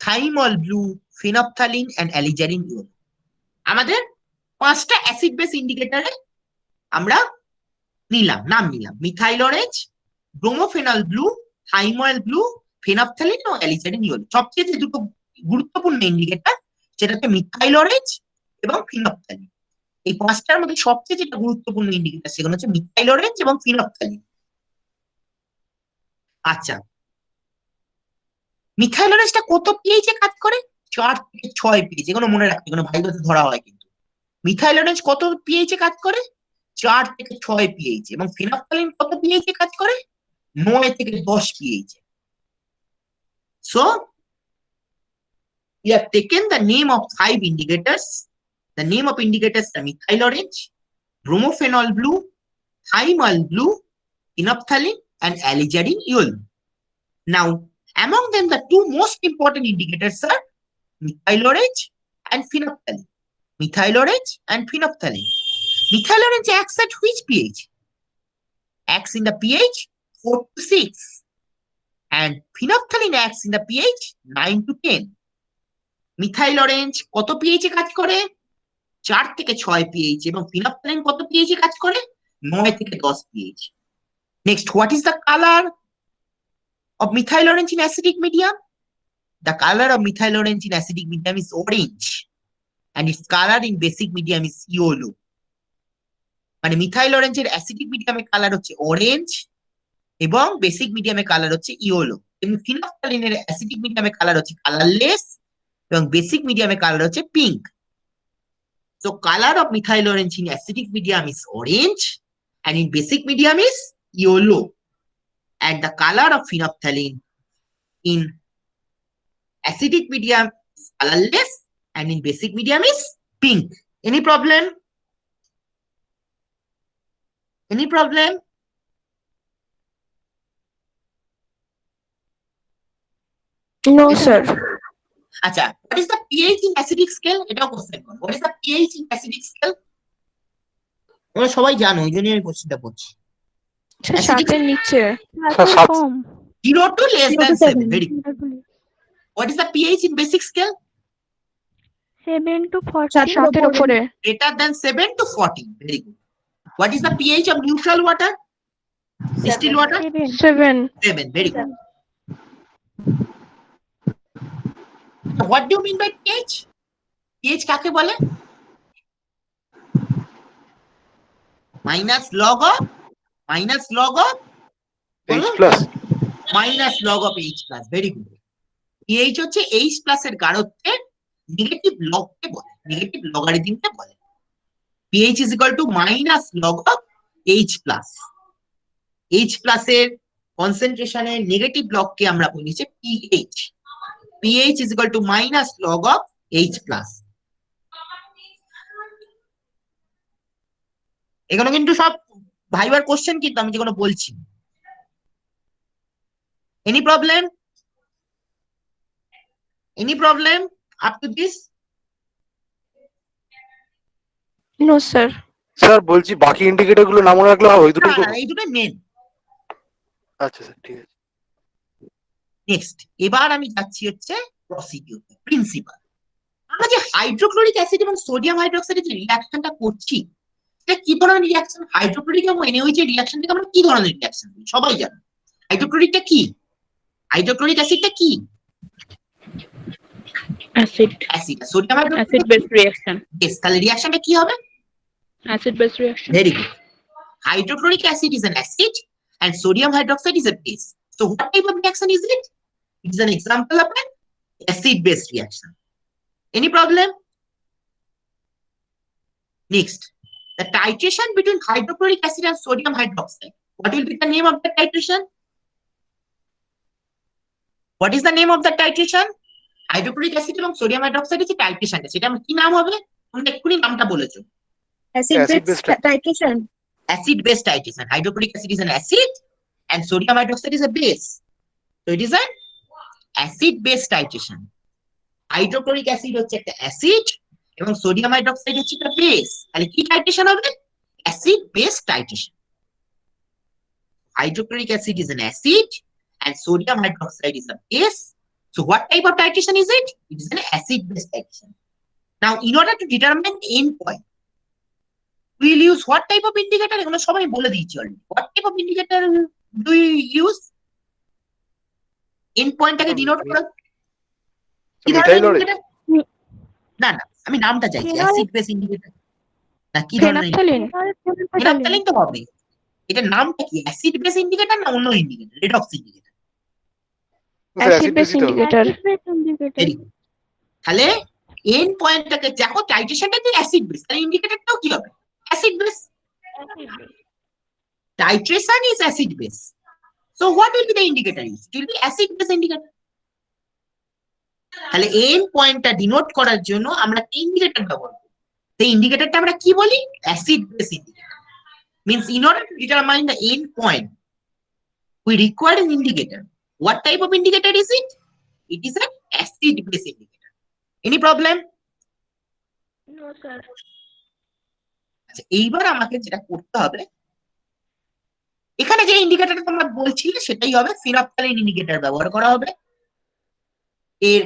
Speaker 1: thymol blue, phenolphthalein and alizarin yellow. আমাদের 5টা acid base ইন্ডিকেটরে আমরা নাম নিলাম methyl orange, bromophenol blue, thymol blue, phenolphthalein ও অ্যালিজারিন ইয়েলো। সবচেয়ে যে দুটো গুরুত্বপূর্ণ ইন্ডিকেটর সেটা হচ্ছে মিথাইল অরেঞ্জ এবং ফেনপথ্যালিন। এই 5টার মধ্যে সবচেয়ে যেটা গুরুত্বপূর্ণ ইন্ডিকেটর সেগুলো হচ্ছে মিথাইল অরেঞ্জ এবং ফেনপথ্যালিন। আচ্ছা, মিথাইল অরেঞ্জটা কত পিএইচ এ কাজ করে? 4 থেকে 6 পিএইচ। এগুলো মনে রাখতে, কোনো ভাইভাতে ধরা হয় কিন্তু। মিথাইল অরেঞ্জ কত পিএইচ এ কাজ করে? 4 থেকে 6 পিএইচ। এবং ফেনপথ্যালিন কত পিএইচ এ কাজ করে? 9 থেকে 10 pH. So we have taken the name of 5 indicators. The name of indicators are methyl orange, bromophenol blue, thymol blue, phenolphthalein and alizarin yellow. Now, among them, the two most important indicators are methyl orange and phenolphthalein. Methyl orange and phenolphthalein. Methyl orange acts at which pH? Acts in the pH 4 to 6. And phenolphthalein acts in the pH 9 to 10. Methyl orange কত pH এ কাজ করে? 4 থেকে 6 pH. এবং ফেনপথ্যালিন কত pH এ কাজ করে? 9 থেকে 10 pH. Next, what is the colour of methyl orange in acidic medium? The color of methyl orange in acidic medium is orange and its color in basic medium is yellow. মানে methyl অরেঞ্জের acidic মিডিয়ামে colour হচ্ছে orange এবং basic মিডিয়ামে colour হচ্ছে yellow. এবং ফেনপথ্যালিনের acidic মিডিয়ামে colour হচ্ছে কালারলেস এবং বেসিক মিডিয়ামে কালার হচ্ছে pink. So color of methyl orange in acidic medium is orange and in basic medium is yellow. And the color of phenolphthalein in acidic medium is colorless and in basic medium is pink. Any problem? Any problem?
Speaker 3: No, sir.
Speaker 1: আচ্ছা, what is the pH in acidic scale? এটাও question করো। What is the pH in acidic scale? তোমরা সবাই জানো, ওই জন্যই আমি কোশ্চেনটা করছি। Acidic
Speaker 3: 7 নিচে।
Speaker 2: সাত।
Speaker 3: কম।
Speaker 1: 0 to less
Speaker 3: 0
Speaker 1: than
Speaker 3: to
Speaker 1: 7.
Speaker 3: 7.
Speaker 1: Very good. What is the pH in basic scale?
Speaker 3: 7 to 40
Speaker 4: 7-এর উপরে
Speaker 1: greater than 7 to 40. Very good. What is the pH of neutral water? Distilled water?
Speaker 3: 7
Speaker 1: 7. Very good. What do you mean by pH? pH কাকে বলে? Minus log of
Speaker 2: H plus.
Speaker 1: minus log of H plus. Very good. pH হচ্ছে H plus এর গাঢ়ত্বের negative লগকে বলে, negative লগারিদমকে বলে। pH is equal to minus log of H plus. H plus এর কনসেন্ট্রেশনের negative লগকে আমরা বলি যে pH. pH is equal to minus log of H plus. এখানে কিন্তু সব ভাইবার কোশ্চেন, কিন্তু আমি যেগুলো বলছি। Any problem? Any problem up to this?
Speaker 3: no sir
Speaker 2: sir বলছি বাকি ইন্ডিকেটর গুলো নাম মনে রাখলে হবে, ওই দুটো
Speaker 1: না,
Speaker 2: করবো?
Speaker 1: এই দুটো মেন।
Speaker 2: আচ্ছা স্যার, ঠিক আছে।
Speaker 1: নেক্সট, এবার আমি যাচ্ছি হচ্ছে প্রসিডিউর, প্রিন্সিপাল। আমরা যে হাইড্রোক্লোরিক অ্যাসিড এবং সোডিয়াম হাইড্রোক্সাইডের যে রিঅ্যাকশনটা করছি, এটা কি ধরনের রিঅ্যাকশন? হাইড্রোক্লোরিক এবং NaOH এর রিঅ্যাকশনটাকে আমরা কি ধরনের রিঅ্যাকশন বলি? সবাই জানো হাইড্রোক্লোরিকটা কি, হাইড্রোক্লোরিক অ্যাসিডটা কি?
Speaker 4: Acid
Speaker 1: acid. Sodium
Speaker 4: acid
Speaker 1: hydroxide
Speaker 4: base reaction
Speaker 1: base, তাহলে রিঅ্যাকশনটা কি হবে?
Speaker 4: Acid base reaction
Speaker 1: Very good. Hydrochloric acid is an acid and sodium hydroxide is a base. So what type of reaction is it? It is an example of an acid-base reaction. Any problem? Next, the titration between hydrochloric acid and sodium hydroxide. What will be the name of the titration? What is the name of the titration? Hydrochloric acid এবং sodium hydroxide এর যে টাইট্রেশনটা, সেটা কি নাম হবে? তোমরা এক্ষুনি নামটা বলেছো,
Speaker 2: Acid-base
Speaker 3: titration
Speaker 1: acid base titration. Hydrochloric acid is an acid and sodium hydroxide is a base. So it is an acid base titration. Hydrochloric acid হচ্ছে একটা অ্যাসিড এবং সোডিয়াম হাইড্রোক্সাইড হচ্ছে একটা বেস। তাহলে কি টাইট্রেশন হবে? Acid base titration. Hydrochloric acid is an acid and sodium hydroxide is a base. So what type of titration is it? It is an acid base titration. Now in order to determine the end point, we will use what type of indicator? এগুলো সবাই বলে দিয়েছি already. What type of indicator do we use? End point টাকে denote করার কি ধরনের
Speaker 2: methyl
Speaker 1: indicator? না না, আমি নামটা চাইছি,
Speaker 3: Phenol-
Speaker 1: অ্যাসিড বেস ইন্ডিকেটর না কি ধরনের?
Speaker 3: phenolphthalein
Speaker 1: ফেনাপথ্যালিন তো হবে। এটার নামটা কি? অ্যাসিড বেস ইন্ডিকেটর না অন্য indicator? Redox indicator.
Speaker 3: acid base indicator
Speaker 1: very good. তাহলে এন্ড পয়েন্টটাকে দেখো, টাইট্রেশনটা কি অ্যাসিড বেস, তাহলে ইন্ডিকেটরটাও কি হবে? Acid base. Titration is acid base. So what will be the indicator used? It will be acid base indicator. তাহলে and পয়েন্টটা denote করার জন্য আমরা কি ইন্ডিকেটর ব্যবহার করি? সেই ইন্ডিকেটরটা আমরা কি বলি? Acid base indicator. Means in order to determine the end point, we require an indicator. What type of indicator is it? It is an acid base indicator. Any problem?
Speaker 3: no sir
Speaker 1: আচ্ছা, এইবার আমাকে যেটা করতে হবে, এখানে যে ইন্ডিকেটরটা তোমরা বলছিলে সেটাই হবে, ফিনপথ্যালিন ইন্ডিকেটর ব্যবহার করা হবে। এর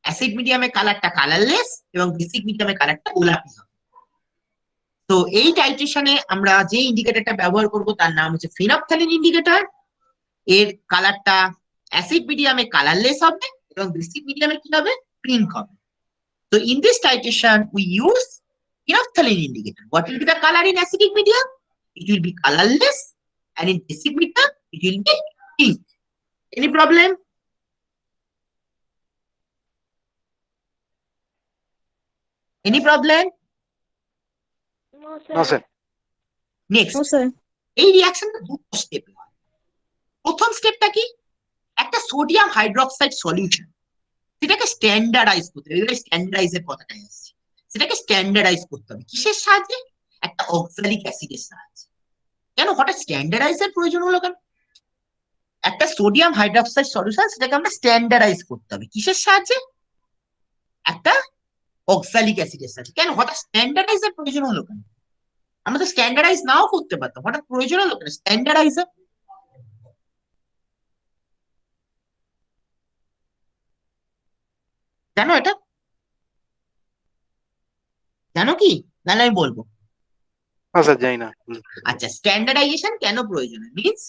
Speaker 1: অ্যাসিড মিডিয়ামে কালারটা কালারলেস এবং বেসিক মিডিয়ামে কালারটা গোলাপি হবে। তো এই টাইট্রেশনে আমরা যে ইন্ডিকেটরটা ব্যবহার করব তার নাম হচ্ছে ফিনপথ্যালিন ইন্ডিকেটর। এর কালারটা অ্যাসিড মিডিয়ামে কালারলেস হবে এবং বেসিক মিডিয়ামে কি হবে? পিঙ্ক হবে। So in this titration we use phenolphthalein indicator. What will be the color in acidic medium? It will be colorless, and in basic medium it will be pink. Any problem? Any problem?
Speaker 2: না sir.
Speaker 1: Next,
Speaker 3: no sir
Speaker 1: এই রিঅ্যাকশনটা দুটো step হয়। প্রথম স্টেপটা কি? একটা sodium hydroxide solution, সেটাকে standardise করতে হবে। এবারে স্ট্যান্ডার্ডাইজের কথাটাই আসছে। সেটাকে স্ট্যান্ডার্ডাইজ করতে হবে কিসের সাহায্যে? একটা অক্সালিক অ্যাসিডের সাহায্যে। কেন হঠাৎ স্ট্যান্ডার্ডাইজের প্রয়োজন হলো কেন? একটা সোডিয়াম হাইড্রোক্সাইড সলিউশন, সেটাকে আমরা স্ট্যান্ডার্ডাইজ করতে হবে কিসের সাহায্যে? একটা অক্সালিক অ্যাসিডের সাহায্যে। কেন হঠাৎ স্ট্যান্ডার্ডাইজের প্রয়োজন হলো কেন? আমরা তো স্ট্যান্ডার্ডাইজ নাও করতে পারতাম, হঠাৎ প্রয়োজন হলো কেন স্ট্যান্ডার্ডাইজার? জানো এটা? জানো কি? নাহলে আমি বলবো।
Speaker 2: না স্যার জানি না।
Speaker 1: আচ্ছা, স্ট্যান্ডার্ডাইজেশন কেন প্রয়োজন? Means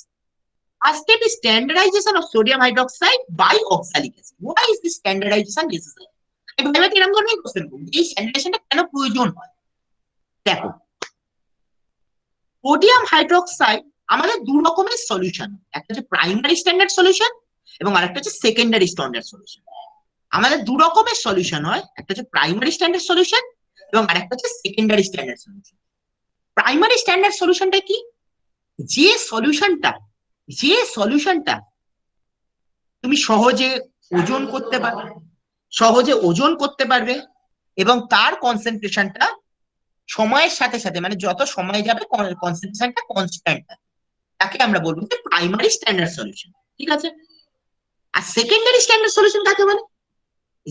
Speaker 1: first step is standardization of sodium hydroxide by oxalic acid. Why is this standardization necessary? আমি ভাইভাতে এরকম ধরনের কোশ্চেন করবো, এই স্ট্যান্ডার্ডাইজেশনটা কেন প্রয়োজন হয়। দেখো, সোডিয়াম হাইড্রোক্সাইড আমাদের দু রকমের সলিউশন, একটা হচ্ছে প্রাইমারি স্ট্যান্ডার্ড সলিউশন এবং আরেকটা হচ্ছে সেকেন্ডারি স্ট্যান্ডার্ড সলিউশন। আমাদের দু রকমের সলিউশন হয়, একটা হচ্ছে প্রাইমারি স্ট্যান্ডার্ড সলিউশন এবং আরেকটা হচ্ছে secondary standard solution. Primary standard সলিউশনটা কি? যে সলিউশনটা তুমি সহজে ওজন করতে পারবে এবং তার কনসেন্ট্রেশনটা সময়ের সাথে সাথে, মানে যত সময় যাবে কনসেন্ট্রেশনটা কনস্ট্যান্ট, তাকে আমরা বলবো যে প্রাইমারি স্ট্যান্ডার্ড সলিউশন। ঠিক আছে? আর সেকেন্ডারি স্ট্যান্ডার্ড সলিউশন কাকে বলে?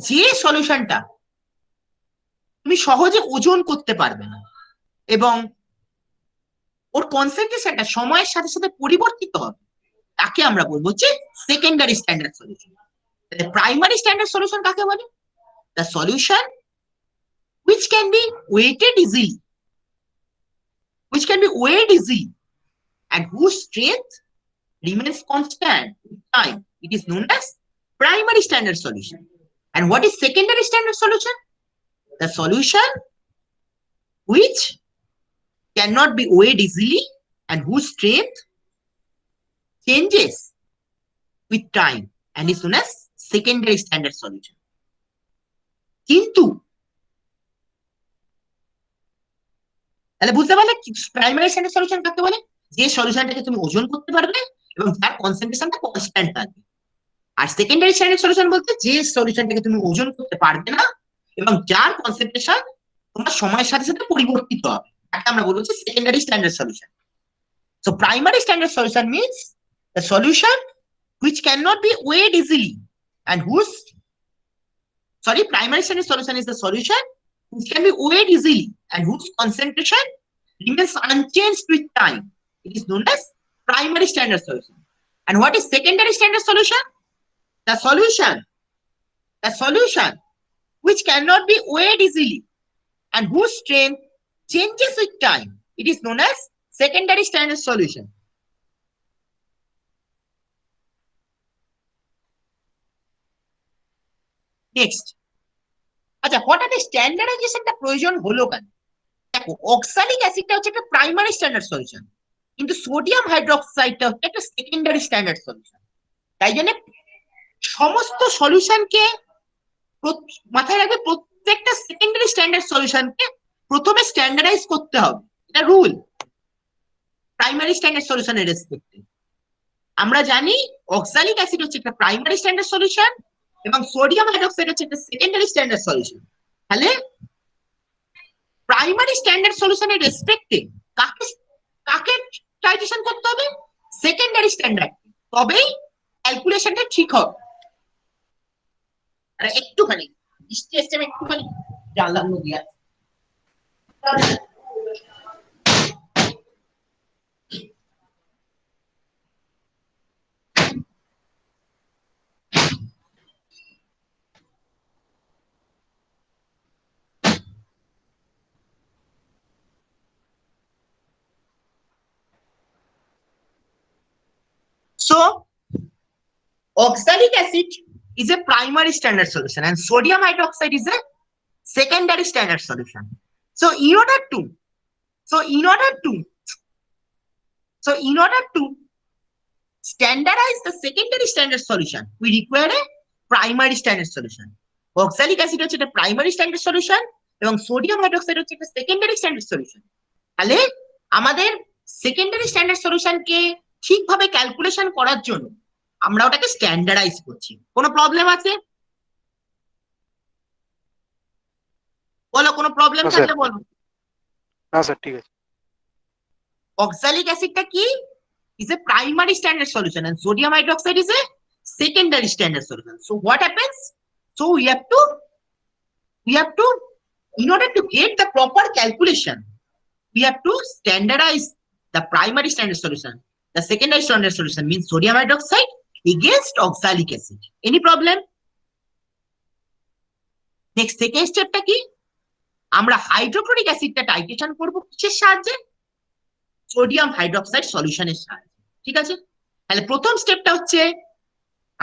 Speaker 1: যে সলিউশনটা তুমি সহজে ওজন করতে পারবে না এবং ওর কনসেন্ট্রেশনটা সময়ের সাথে সাথে পরিবর্তিত হবে, তাকে আমরা বলবো যে secondary standard solution. Primary standard solution কাকে বলে? The solution which can be weighted easily, and whose strength remains constant with time. It is known as primary standard solution. And what is secondary standard solution? The solution which cannot be weighed easily and whose strength changes with time and is known as secondary standard solution. কিন্তু তাহলে বুঝতে পারলে primary standard solution কাকে বলে? যে সলিউশনটাকে তুমি ওজন করতে পারবে এবং তার কনসেন্ট্রেশনটা কনস্ট্যান্ট থাকবে। আর সেকেন্ডারি স্ট্যান্ডার্ড সলিউশন বলতে যে সলিউশনটাকে তুমি ওজন করতে পারবে না এবং যার কনসেন্ট্রেশন তোমার সময়ের সাথে সাথে পরিবর্তিত হবে, তাকে আমরা বলবো যে secondary standard solution. So primary standard solution means the solution which cannot be weighed easily and primary standard solution is the solution which can be weighed easily and whose concentration remains unchanged with time. It is known as primary standard solution. And what is secondary standard solution? The solution which cannot be weighed easily and whose strength changes with time. It is known as secondary standard solution. Next, আচ্ছা, হঠাৎ স্ট্যান্ডার্ডাইজেশনটা প্রয়োজন হলো কেন? দেখো, oxalic অ্যাসিডটা হচ্ছে একটা primary standard solution, কিন্তু sodium হাইড্রোক্সাইডটা হচ্ছে একটা সেকেন্ডারি স্ট্যান্ডার্ড সলিউশন। তাই জন্য সমস্ত সলিউশনকে মাথায় রাখবে, প্রত্যেকটা সেকেন্ডারি স্ট্যান্ডার্ড সলিউশনকে প্রথমে স্ট্যান্ডার্ডাইজ করতে হবে, এটা রুল প্রাইমারি স্ট্যান্ডার্ড সলিউশনের রেসপেক্টে। আমরা জানি অক্সালিক অ্যাসিড হচ্ছে একটা প্রাইমারি স্ট্যান্ডার্ড সলিউশন এবং সোডিয়াম হাইড্রোক্সাইড হচ্ছে একটা সেকেন্ডারি স্ট্যান্ডার্ড সলিউশন। তাহলে প্রাইমারি স্ট্যান্ডার্ড সলিউশনের রেসপেক্টে কাকে টাইট্রেশন করতে হবে? সেকেন্ডারি স্ট্যান্ডার্ড, তবেই ক্যালকুলেশনটা ঠিক হবে। আর একটুখানি বৃষ্টি এসছে, আমি একটুখানি জানলার মধ্যে আছে। So, oxalic acid is a primary standard solution and sodium hydroxide is a secondary standard solution. So in order to standardize the secondary standard solution, we require a primary standard solution. Oxalic acid হচ্ছে একটা primary standard solution এবং sodium hydroxide হচ্ছে একটা secondary standard solution. তাহলে আমাদের secondary standard solution কে ঠিকভাবে calculation করার জন্য আমরা ওটাকে স্ট্যান্ডার্ডাইজ করছি। কোনো প্রবলেম আছে? বলো, কোনো প্রবলেম থাকলে বলো।
Speaker 2: না স্যার, ঠিক আছে।
Speaker 1: Oxalic acidটা কি? Is a primary standard solution and sodium hydroxide is a secondary standard solution. So what happens? So we have to, in order to get the proper calculation, we have to standardize the primary standard solution. The secondary standard solution means sodium hydroxide against oxalic acid. Any problem? Next, second step টা কি? আমরা hydrochloric অ্যাসিডটা titration করব কিসের সাহায্যে? Sodium hydroxide সলিউশনের সাহায্যে। ঠিক আছে, তাহলে প্রথম স্টেপটা হচ্ছে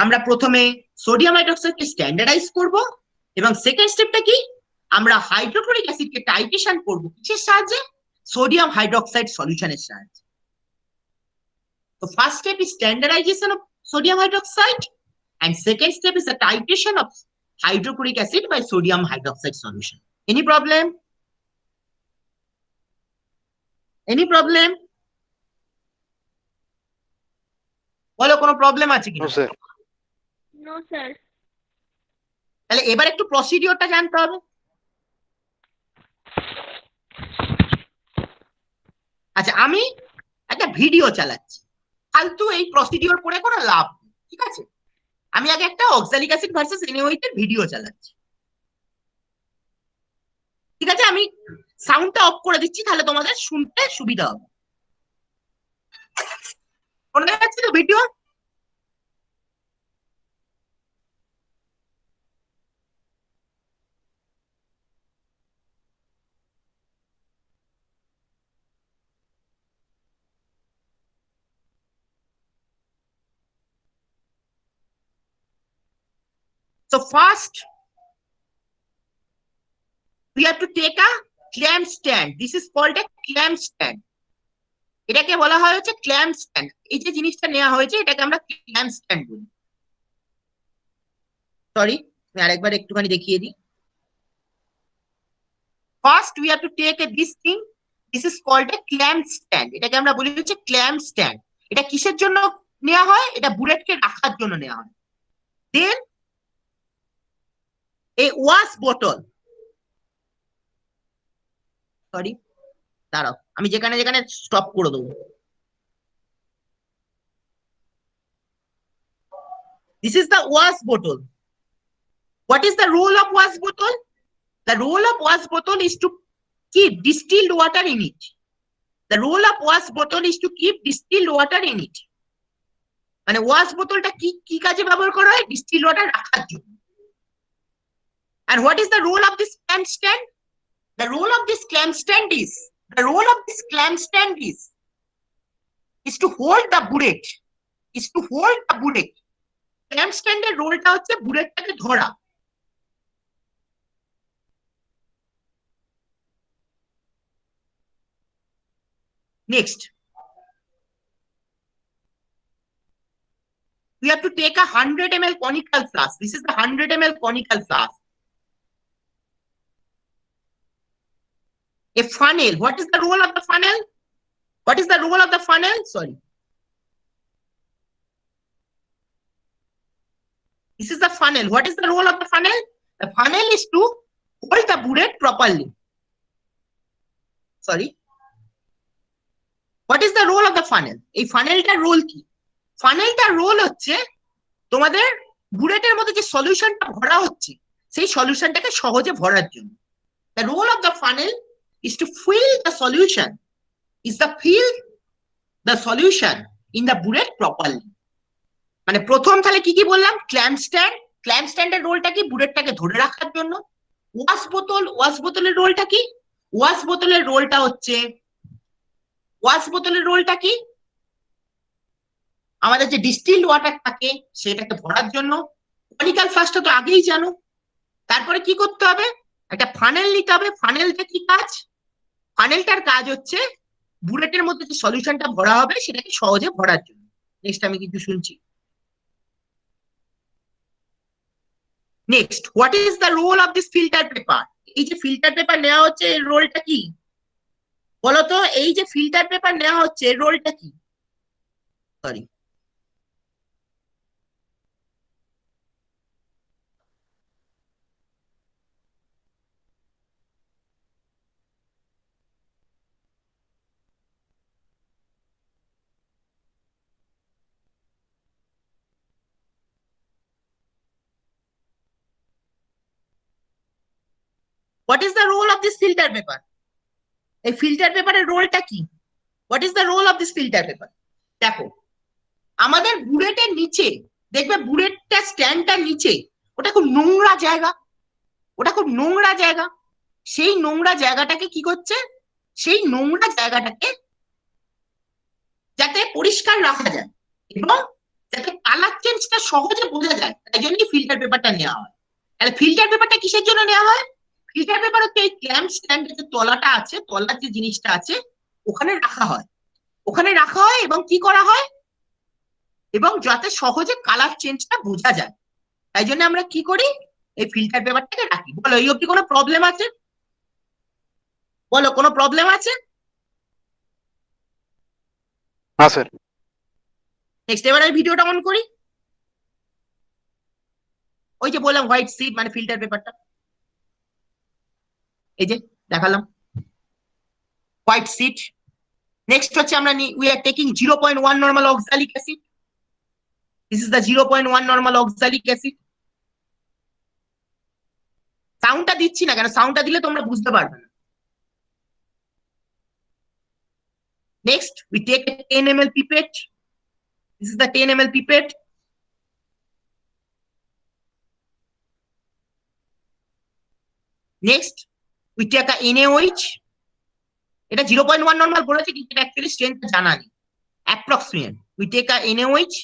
Speaker 1: আমরা প্রথমে সোডিয়াম হাইড্রোক্সাইডকে স্ট্যান্ডার্ডাইজ করব, এবং সেকেন্ড স্টেপটা কি? আমরা হাইড্রোক্লোরিক অ্যাসিডকে টাইট্রেশন করব কিসের সাহায্যে? সোডিয়াম হাইড্রোক্সাইড সলিউশনের সাহায্যে। তো first step is standardisation of sodium hydroxide, and second step is the titration of hydrochloric acid by sodium hydroxide solution. Any problem? Any problem? বলো কোনো প্রবলেম আছে
Speaker 2: নো
Speaker 1: কিনা?
Speaker 2: স্যার।
Speaker 3: No, sir.
Speaker 1: তাহলে এবার একটু প্রসিডিওরটা জানতে হবে। আচ্ছা, আমি একটা ভিডিও চালাচ্ছি, ফালতু এই প্রসিডিওর করে কোনো লাভ নেই, ঠিক আছে? আমি আগে একটা অক্সালিক অ্যাসিড ভার্সেস NaOH এর ভিডিও চালাচ্ছি, ঠিক আছে? আমি সাউন্ডটা অফ করে দিচ্ছি, তাহলে তোমাদের শুনতে সুবিধা হবে। শোনা যাচ্ছে তো video? So first, we have to take a clamp stand. This is called a clamp stand. এটাকে বলা হয় হচ্ছে ক্ল্যাম্প স্ট্যান্ড। এই যে জিনিসটা নেওয়া হয়েছে এটাকে আমরা ক্ল্যাম্প স্ট্যান্ড বলি। সরি, আমি আরেকবার একটুখানি দেখিয়ে দিই। First we have to take this thing, this is called a clamp stand. এটাকে আমরা বলি হচ্ছে ক্ল্যাম্প স্ট্যান্ড। এটা কিসের জন্য নেওয়া হয়? এটা বুলেটকে রাখার জন্য নেওয়া হয়। দেন এ ওয়াশ বোতল, সরি দাঁড়াও, আমি যেখানে যেখানে স্টপ করে দেবো। This is the wash bottle. What is the role of wash bottle? The role of wash bottle is to keep distilled water in it. The role of wash bottle is to keep distilled water in it. মানে wash বোতলটা কি কি কাজে ব্যবহার করা হয়? Distil water রাখার জন্য। And what is the role of this clamp stand? The role of this clamp stand is to hold the bullet. Clamp স্ট্যান্ডের রোলটা হচ্ছে বুলেটটাকে ধরা। Next, we have to take a 100 ml conical flask. This is the 100 ml conical flask. A funnel. What is the role of the funnel? Sorry. This is the funnel. What is the role of the funnel? The funnel is to hold the bullet properly. Sorry. What is the role of the funnel? এই ফানেলটার role কি? ফানেলটার role হচ্ছে তোমাদের বুলেটের মধ্যে যে সলিউশনটা ভরা হচ্ছে সেই সলিউশনটাকে সহজে ভরার জন্য। The role of the funnel is to fill the solution in the bullet properly. মানে প্রথম তাহলে কি কি বললাম? ক্ল্যাম্প স্ট্যান্ডের রোলটা কি? বুলেটটাকে ধরে রাখার জন্য। ওয়াশ বোতলের রোলটা কি? ওয়াশ বোতলের রোলটা কি? আমাদের যে ডিস্টিলড ওয়াটার থাকে সেটাকে ভরার জন্য। কনিক্যাল ফ্লাস্কটা তো আগেই জানো। তারপরে কি করতে হবে? একটা ফানেল নিতে হবে। ফানেলটা কি কাজ? ফানেলটার কাজ হচ্ছে বুলেটের মধ্যে যে সলিউশনটা ভরা হবে সেটাকে সহজে ভরার জন্য। নেক্সট আমি কিছু শুনছি। Next, what is the role of this filter paper? এই যে ফিল্টার পেপার নেওয়া হচ্ছে এর রোলটা কি বলতো? এই যে ফিল্টার পেপার নেওয়া হচ্ছে এর রোলটা কি? Sorry, what is the role of this filter paper? এই ফিল্টার পেপারের রোলটা কি? What is the role of this filter paper? দেখো, আমাদের বুলেটের নিচে দেখবে, বুলেটটা স্ট্যান্ডটার নিচে ওটা খুব নোংরা জায়গা। সেই নোংরা জায়গাটাকে কি করছে, সেই নোংরা জায়গাটাকে যাতে পরিষ্কার রাখা যায় এবং যাতে কালার চেঞ্জটা সহজে বোঝা যায়, তাই জন্যই ফিল্টার পেপারটা নেওয়া হয়। তাহলে ফিল্টার পেপারটা কিসের জন্য নেওয়া হয়? ফিল্টার পেপার হচ্ছে এই ক্ল্যাম্প স্ট্যান্ডের যে তলাটা আছে, তলার যে জিনিসটা আছে ওখানে রাখা হয়, ওখানে রাখা হয় এবং কি করা হয়, এবং যাতে সহজে কালার চেঞ্জটা বোঝা যায়, তাই জন্য আমরা কি করি, এই ফিল্টার পেপারটাকে রাখি। বলো এই অব্দি কোনো প্রবলেম আছে? বলো কোনো প্রবলেম আছে?
Speaker 2: হ্যাঁ স্যার।
Speaker 1: নেক্সট এবার আমি ভিডিওটা অন করি। ওই যে বললাম হোয়াইট সিট মানে ফিল্টার পেপারটা, এই যে দেখালাম হোয়াইট সিট। নেক্সট হচ্ছে আমরা we are taking 0.1 normal oxalic acid. This is the 0.1 normal oxalic acid. সাউন্ডটা দিচ্ছি না কেন, সাউন্ডটা দিলে তোমরা বুঝতে পারবে না। Next we take 10 ml pipette. This is the 10 ml pipette. Next we take a NaOH. এটা 0.1 নরমাল বলেছে কিন্তু এটা অ্যাকচুয়ালি স্ট্রেংথ জানা নেই, approximate. We take a NaOH.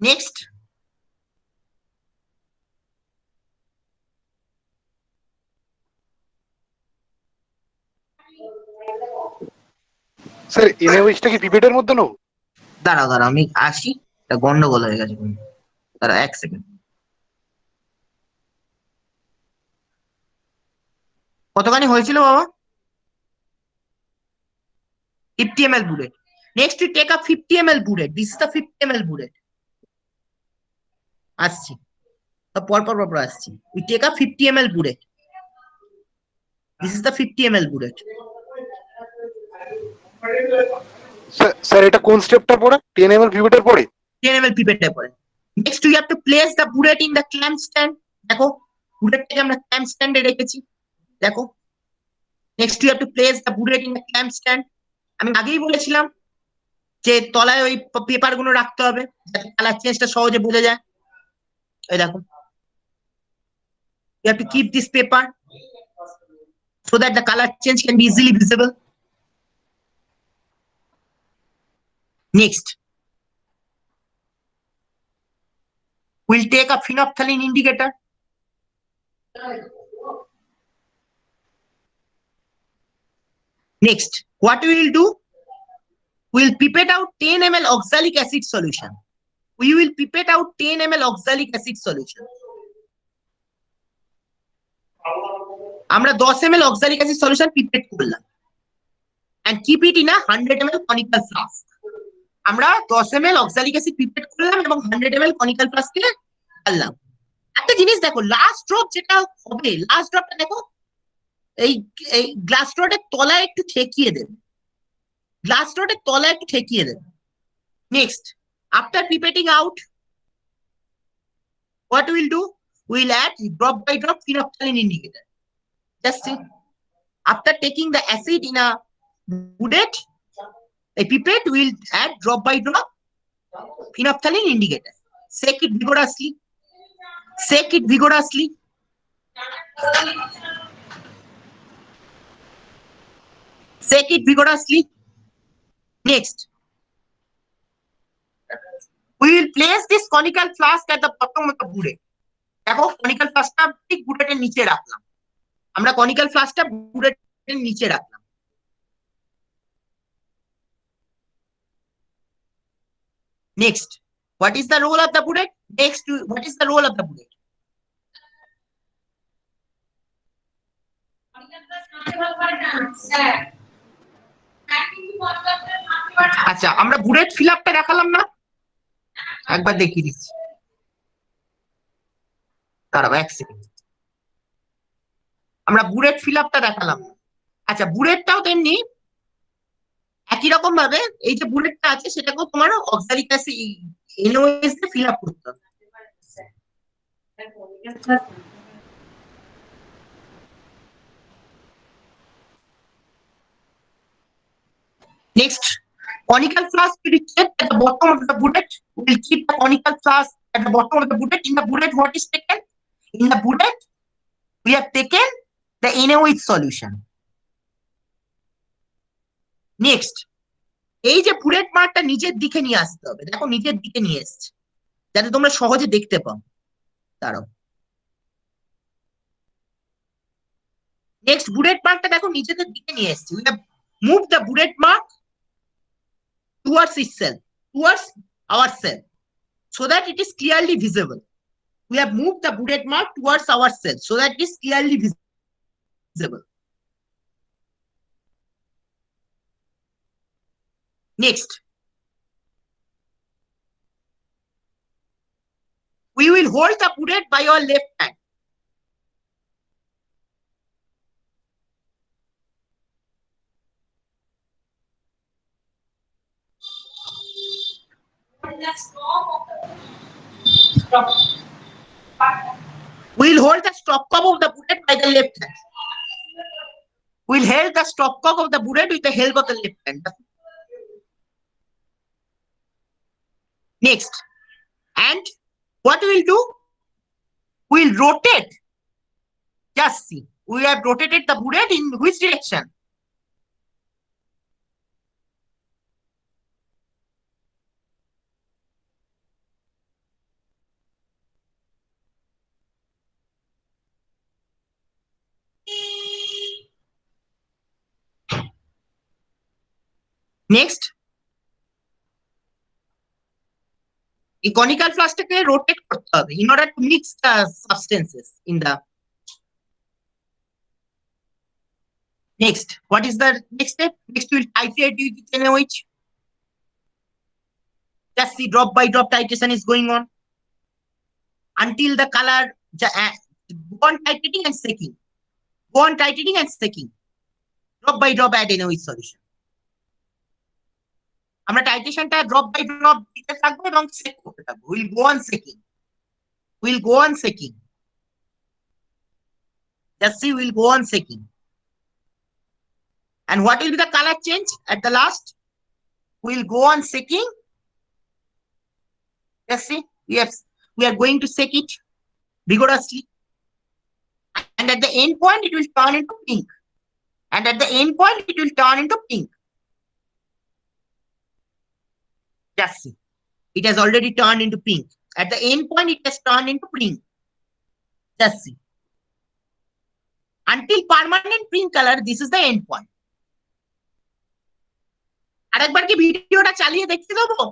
Speaker 1: Next
Speaker 2: sir এনএওইচটা কি পিপেটের মধ্যে নেব?
Speaker 1: দাঁড়াও দাঁড়াও আমি আসি, এটা গন্ডগোল হয়ে গেছে, দাঁড়াও এক সেকেন্ড। কতখানি হয়েছিল বাবা? 50 ml burette. Next we take a 50 ml burette. This is the 50 ml burette. আসছি, পর পর পর আসছি। We take a 50 ml burette. This is the 50 ml burette.
Speaker 2: Sir এটা কোন স্টেপটা পড়ে? 10 ml পিপেটের পড়ে?
Speaker 1: 10 ml পিপেটে পড়ে। Next we have to place the bullet in the clamp stand. দেখো বুলেটটাকে আমরা ক্ল্যাম্প স্ট্যান্ডে রেখেছি, দেখো। Next we have to place the bullet in the clamp stand. আমি আগেই বলেছিলাম যে তলায় ওই পেপার গুলো রাখতে হবে যাতে কালার চেঞ্জটা সহজে বোঝা যায়। এই দেখো, you have to keep this paper so that the color change can be easily visible. Next, we'll take a phenolphthalein indicator. Next, what we will do, we'll pipette out 10 ml oxalic acid solution. We will pipette out 10 ml oxalic acid solution. আমরা 10 ml oxalic acid solution pipette করলাম and keep it in a 100 ml conical flask. আমরা 10 ml oxalic acid pipette করলাম এবং 100 ml conical flask এ ঢাললাম। একটা জিনিস দেখো, last drop যেটা হবে, লাস্ট ড্রপটা দেখো এই এই গ্লাস রডের তলায় একটু ঠেকিয়ে দেবে, গ্লাস রডের তলায় একটু ঠেকিয়ে দেবে। Next, after pipetting out, what we'll do, we'll add drop by drop phenolphthalein indicator. Just see, after taking the acid in a bullet, a pipette, we'll add drop by drop phenolphthalein indicator. Shake it vigorously, shake it vigorously. Shake it vigorously. Next, we will place this conical flask at the bottom of the bullet. দেখো conical ফ্লাস্কটা ঠিক বুলেটের নিচে রাখলাম, আমরা conical ফ্লাস্কটা বুলেটের নিচে রাখলাম। Next, what is the role of the bullet? Next, what is the role of the bullet? আচ্ছা, আমরা বুলেট ফিল আপটা দেখালাম না, একবার দেখিয়ে দিচ্ছি, দাঁড়াও এক সেকেন্ড। আমরা বুলেট ফিল আপটা দেখালাম না। আচ্ছা, বুলেটটাও তেমনি একই রকম ভাবে এই যে বুলেটটা আছে সেটাকেও তোমার অক্সালিক অ্যাসিড NaOH দিয়ে ফিল আপ করতে হবে। Next, conical flask will be kept at the bottom of the bullet. We will keep the conical flask at the bottom of the bullet. In the bullet, what is taken? In the bullet, we have taken the NaOH solution. Next, এই যে bullet মার্কটা নিচের দিকে নিয়ে আসতে হবে, দেখো নিচের দিকে নিয়ে এসছে যাতে তোমরা সহজে দেখতে পাও। দাঁড়াও, নেক্সট বুলেট মার্কটা দেখো নিচের দিকে নিয়ে এসছে। We have move the bullet mark towards itself, towards ourselves, so that it is clearly visible. We have moved the bullet mark towards ourselves so that it is clearly visible. Next, we will hold the bullet by our left hand. We will hold the stopcock of the bullet by the left hand. We will hold the stopcock of the bullet with the help of the left hand. Next, and what we will do? We will rotate. Just see, we have rotated the bullet in which direction? Next, এই conical flaskটাকে rotate করতে হবে in order to mix the substances in the. Next, what is the next step? Next, we will titrate with NaOH. Just see, drop by drop titration is going on until the color go on titrating and shaking. Go on titrating and shaking. Drop by drop add NaOH solution. আমরা টাইট্রেশনটা drop by drop দিতে থাকবো এবং check করতে থাকবো। Will go on checking, will go on checking, just see will go on checking. And what will be the color change at the last? We'll go on checking. Just see, we are going to check it vigorously. And at the end point, it will turn into pink. And at the end point, it will turn into pink. Just see, it has already turned into pink. At the end point, it has turned into pink. Just see. Until permanent pink color, this is the end point. আরেকবার কি ভিডিওটা চালিয়ে দেখতে দেবো?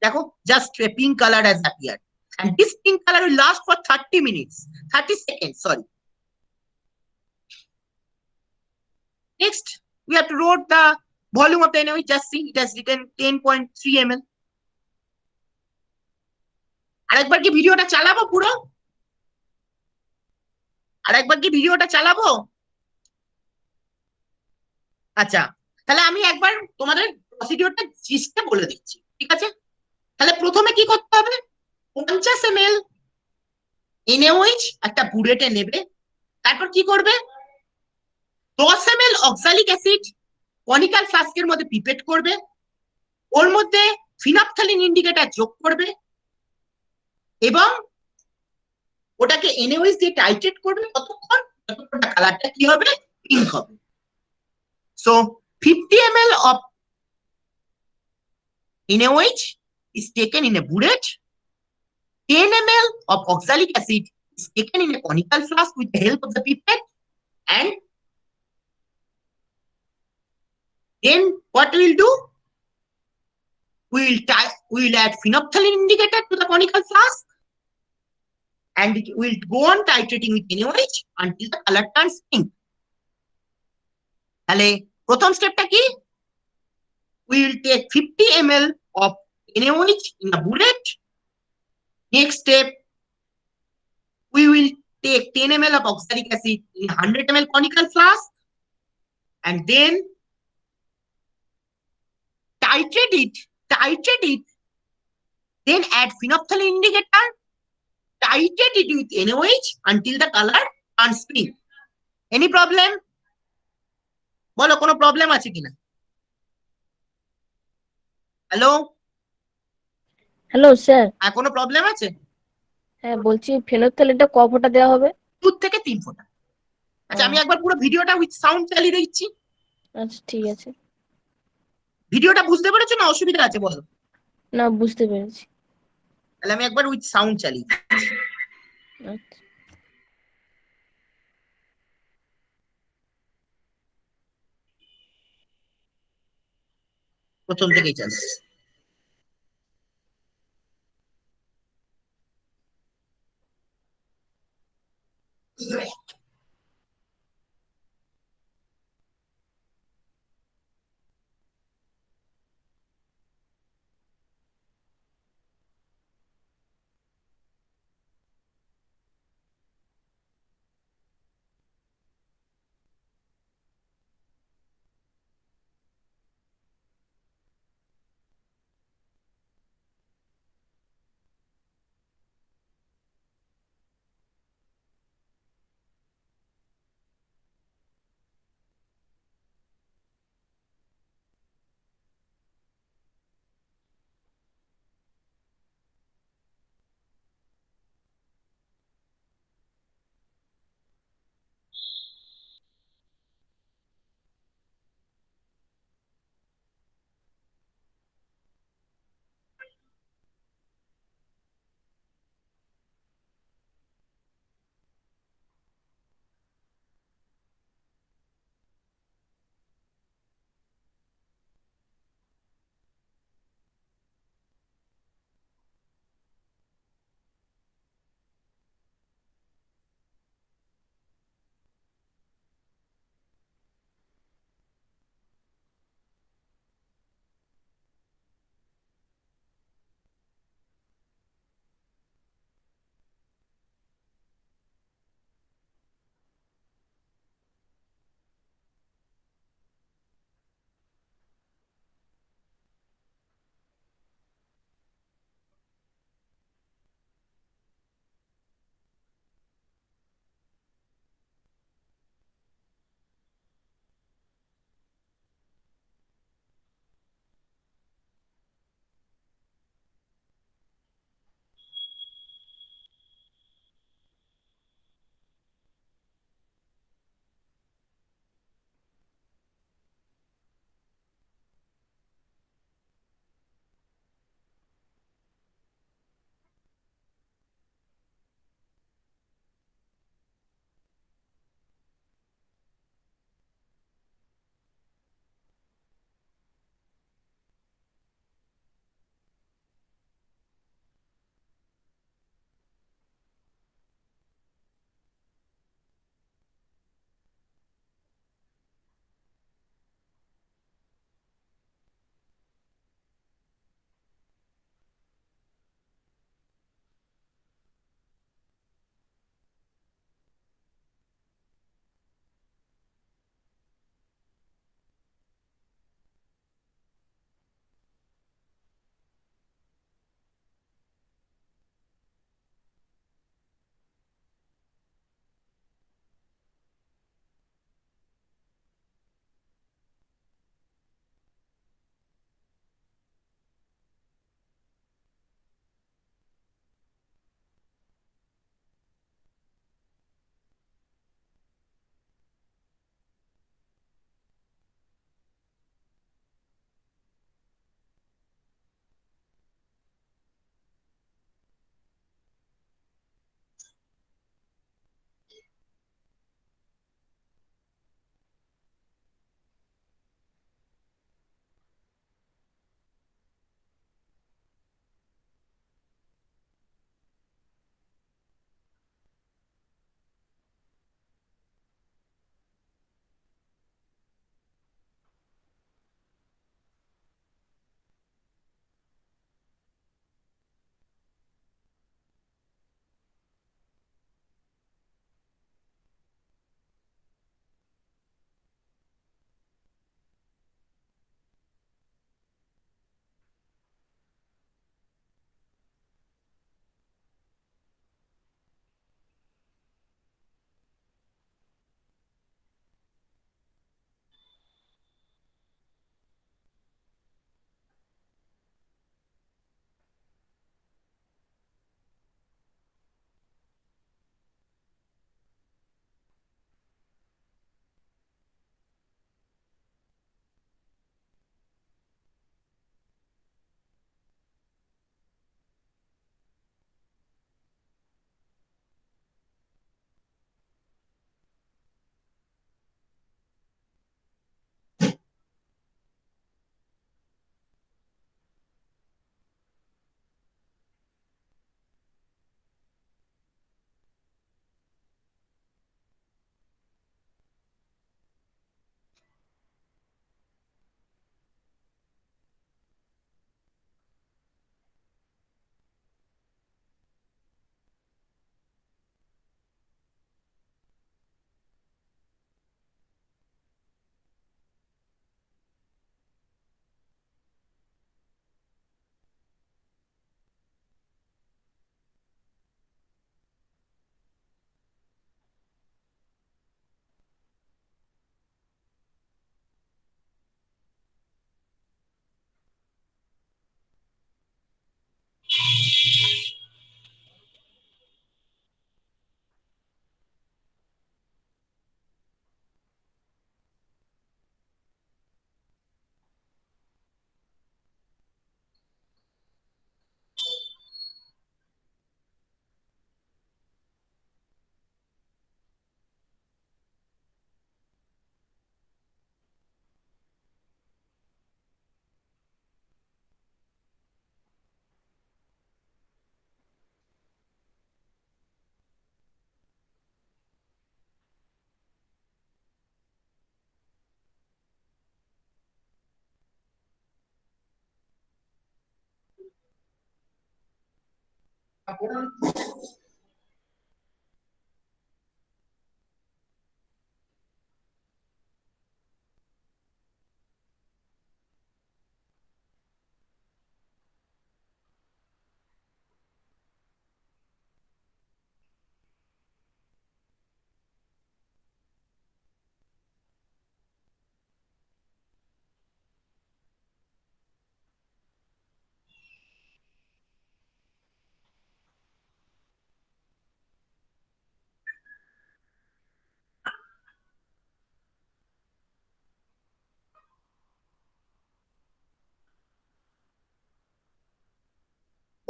Speaker 1: দেখো, just a pink color has appeared. And this pink color will last for 30 minutes, 30 seconds, sorry. Next, we have to write the volume of the NaOH. Just see, it has written 10.3 ml. আরেকবার কি ভিডিওটা চালাবো পুরো? আরেকবার কি ভিডিওটা চালাবো? আচ্ছা, তাহলে আমি একবার তোমাদের প্রসিডিওরটা জিনিসটা বলে দিচ্ছি, ঠিক আছে? তাহলে প্রথমে কি করতে হবে? 50 ml NaOH একটা বুলেটে নেবে, তারপর কি করবে? 10 ml অক্সালিক অ্যাসিড কনিক্যাল ফ্লাস্কের মধ্যে পিপেট করবে, ওর মধ্যে ফিনাপথলিন ইন্ডিকেটর যোগ করবে এবং ওটাকে NaOH দিয়ে টাইট্রেট করবে ততক্ষণ যতক্ষণ কালারটা কি হবে? পিঙ্ক হবে। So 50 ml of NaOH is taken in a bullet. 10 ml of oxalic acid is taken in a conical flask with the help of the pipette. And then what we will do? We will add phenolphthalein indicator to the conical flask, and we will go on titrating with NaOH until the color turns pink. তাহলে প্রথম স্টেপটা কি? We will take 50 ml of NaOH in a bullet. Next step, we will take 10 ml of oxalic acid in 100 ml conical flask, and then titrate it, then add phenolphthalein indicator, titrate it with NaOH until the color turns pink. Any problem? বলো, কোনো problem আছে কিনা? Hello?
Speaker 5: Hello sir,
Speaker 1: আর কোনো problem আছে?
Speaker 5: হ্যাঁ বলছি ফেনোথ্যালেটটা ক ফোঁটা দেওয়া হবে?
Speaker 1: 2 থেকে 3 ফোঁটা। আচ্ছা, আমি একবার পুরো ভিডিওটা উইথ সাউন্ড চালিয়ে দিচ্ছি।
Speaker 5: আচ্ছা ঠিক আছে।
Speaker 1: ভিডিওটা বুঝতে পেরেছো না অসুবিধা আছে বলো?
Speaker 5: না বুঝতে পেরেছি।
Speaker 1: তাহলে আমি একবার উইথ সাউন্ড চালিয়ে দিই।
Speaker 5: আচ্ছা।
Speaker 1: প্রথম থেকেই চালিয়ে।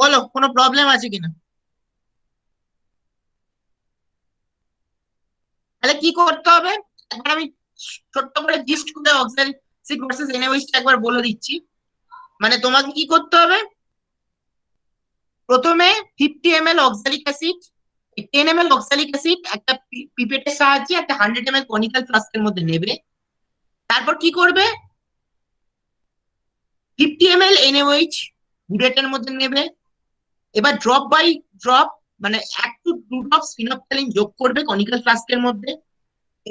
Speaker 1: বলো কোনো প্রবলেম আছে কিনা? তাহলে কি করতে হবে, একবার আমি ছোট্ট করে জিস্ট করে অক্সালিক ভার্সেস এনএইচটা একবার বলে দিচ্ছি। মানে তোমাকে কি করতে হবে, প্রথমে 50 ml oxalic acid, 10 ml oxalic acid একটা পিপেটের সাহায্যে একটা 100 ml কনিক্যাল ফ্লাস্কের মধ্যে নেবে। তারপর কি করবে, 50 ml NaOH বুলেটের মধ্যে নেবে। এবার ড্রপ বাই ড্রপ মানে 1 to 2 ড্রপস ফিনপ্থেলিন যোগ করবে কনিক্যাল ফ্লাস্কের মধ্যে।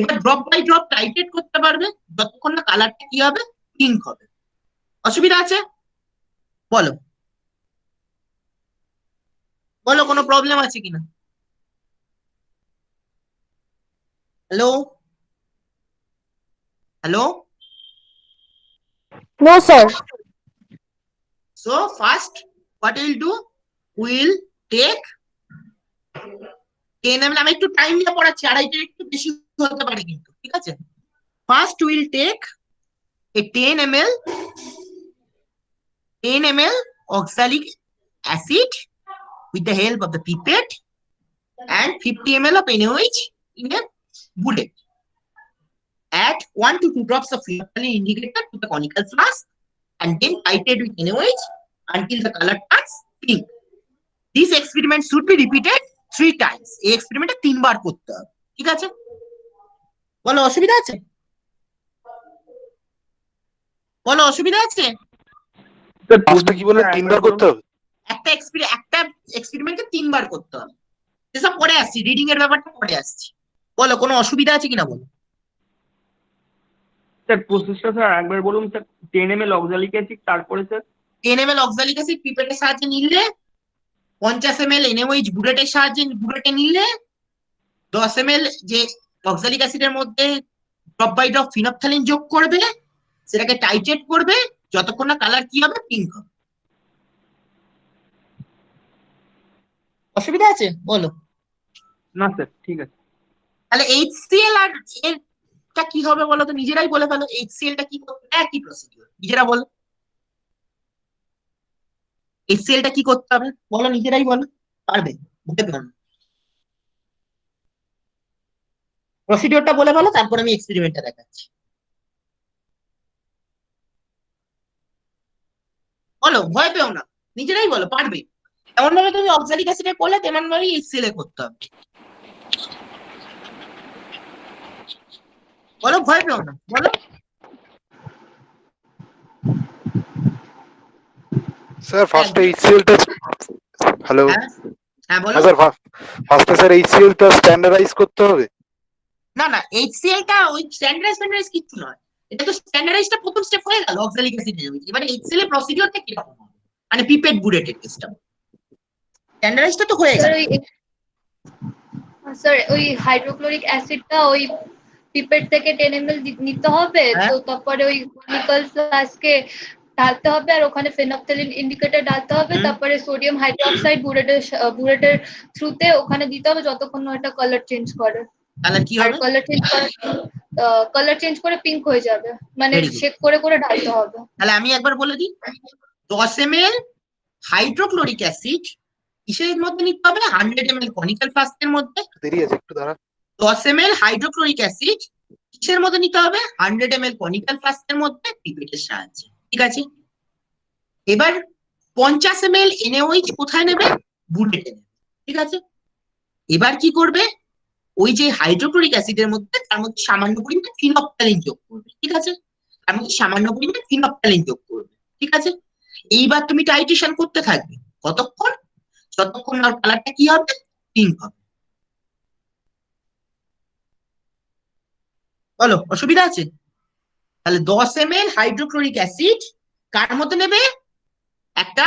Speaker 1: এবার ড্রপ বাই ড্রপ টাইট্রেট করতে পারবে যতক্ষণ না কালারটা কি হবে, পিঙ্ক হবে। অসুবিধা আছে? বলো বলো কোনো প্রবলেম আছে কিনা? Hello hello.
Speaker 5: No, sir.
Speaker 1: So first, what we'll do, we'll take 10 ml, আমি একটু টাইম নিয়ে পড়াচ্ছি, আড়াইটা একটু বেশি হতে পারে কিন্তু, ঠিক আছে? First will take a 10 ml oxalic acid with the help of the pipette and 50 ml of NaOH in a bullet. Add 1 to 2 drops of phenolphthalein indicator to the conical flask and then titrate with NaOH until the color turns pink. This experiment should be repeated 3 times. এই এক্সপেরিমেন্টটা 3 বার করতে হবে, ঠিক আছে? বলো অসুবিধা আছে? বলো অসুবিধা আছে?
Speaker 2: ফার্স্টে কি বললেন 3 বার করতে হবে?
Speaker 1: একটা এক্সপেরিমেন্টকে 3 বার করতে হবে। এসব পরে আসছি, রিডিং এর ব্যাপারটা পরে আসছি। বলো কোনো অসুবিধা আছে কিনা বলো।
Speaker 6: স্যার প্রসেসটা স্যার একবার বলুন স্যার। 10 ml অক্সালিক অ্যাসিড, তারপরে স্যার
Speaker 1: 10 ml অক্সালিক অ্যাসিড পিপেটের সাহায্যে নিলে, 50 ml NaOH বুলেটের সাহায্যে বুলেটে নিলে, 10 ml যে অক্সালিক অ্যাসিডের মধ্যে ড্রপ বাই ড্রপ ফিনপ্থেলিন যোগ করবে, সেটাকে টাইট্রেট করবে যতক্ষণ না কালার কি হবে, পিঙ্ক হবে। অসুবিধা আছে বলো।
Speaker 6: না স্যার ঠিক আছে।
Speaker 1: তাহলে HCl আর এরটা কি হবে বলো তো, নিজেরাই বলে ফেলো। HCl টা কি করবে, একই প্রসিডিউর, নিজেরা বলো। HCl টা কি করতে হবে বলো, নিজেরাই বলো, পারবে, বুঝতে পারবে। প্রসিডিউরটা বলে ফেলো, তারপর আমি এক্সপেরিমেন্টটা দেখাচ্ছি। বলো, ভয় পেও না, নিজেরাই বলো, পারবে। এমন ভাবে তুমি অক্সালিক অ্যাসিডে করলে তেমন ভাবেই HCl এ করতে হবে। বলো, ভয় পেও না, বলো।
Speaker 2: স্যার ফার্স্টে HCl টা, হ্যালো
Speaker 1: হ্যাঁ হ্যাঁ বলো।
Speaker 2: হ্যাঁ স্যার, ফার্স্টে স্যার HCl টা স্ট্যান্ডার্ডাইজ করতে হবে?
Speaker 1: না না, HCl টা ওই স্ট্যান্ডার্ডাইজ কিচ্ছু নয়, এটা তো স্ট্যান্ডার্ডাইজটা প্রথম স্টেপ হয়ে গেল অক্সালিক অ্যাসিড এর। এবারে HCl এর প্রসিডিউরটা কি রকম হবে, মানে পিপেট বুলেটের কেসটা, স্ট্যান্ডার্ডাইজটা তো হয়ে গেল।
Speaker 3: স্যার ওই হাইড্রোক্লোরিক অ্যাসিডটা ওই পিপেট থেকে 10 ml নিতে হবে,
Speaker 1: হ্যাঁ।
Speaker 3: তো তারপরে ওই কনিক্যাল ফ্লাস্কে ঢালতে হবে, আর ওখানে ফেনফথেলিন ইন্ডিকেটর ঢালতে হবে, তারপরে সোডিয়াম হাইড্রোক্সাইড বুলেটের থ্রুতে ওখানে দিতে হবে যতক্ষণ না এটা কালার চেঞ্জ করে।
Speaker 1: কালার কি
Speaker 3: আর
Speaker 1: হবে?
Speaker 3: কালার চেঞ্জ করে পিঙ্ক হয়ে যাবে, মানে
Speaker 1: Very good.
Speaker 3: শেক করে করে ঢালতে হবে।
Speaker 1: তাহলে আমি একবার বলে দিই, 10 ml হাইড্রোক্লোরিক অ্যাসিড কিসের মধ্যে নিতে হবে, 100 ml কনিক্যাল ফ্লাস্কের মধ্যে।
Speaker 2: দেরি আছে, একটু দাঁড়া।
Speaker 1: 10 ml হাইড্রোক্লোরিক অ্যাসিড কিসের মধ্যে নিতে হবে, 100 ml কনিক্যাল ফ্লাস্কের মধ্যে পিপেটের সাহায্যে, ঠিক আছে? এবার 50 ml NaOH কোথায় নেবে, বুলেটে নেবে, ঠিক আছে? এবার কি করবে, ওই যে হাইড্রোক্লোরিক অ্যাসিডের মধ্যে তার মধ্যে সামান্য পরিমাণে ফিনপ্থেলিন যোগ করবে, ঠিক আছে? তার মধ্যে সামান্য পরিমাণে ফিনপ্থেলিন যোগ করবে, ঠিক আছে? এইবার তুমি টাইট্রেশন করতে থাকবে কতক্ষণ, যতক্ষণ না কালারটা কি হবে, পিঙ্ক হবে। বলো অসুবিধা আছে? তাহলে 10 ml হাইড্রোক্লোরিক অ্যাসিড কার মধ্যে নেবে? একটা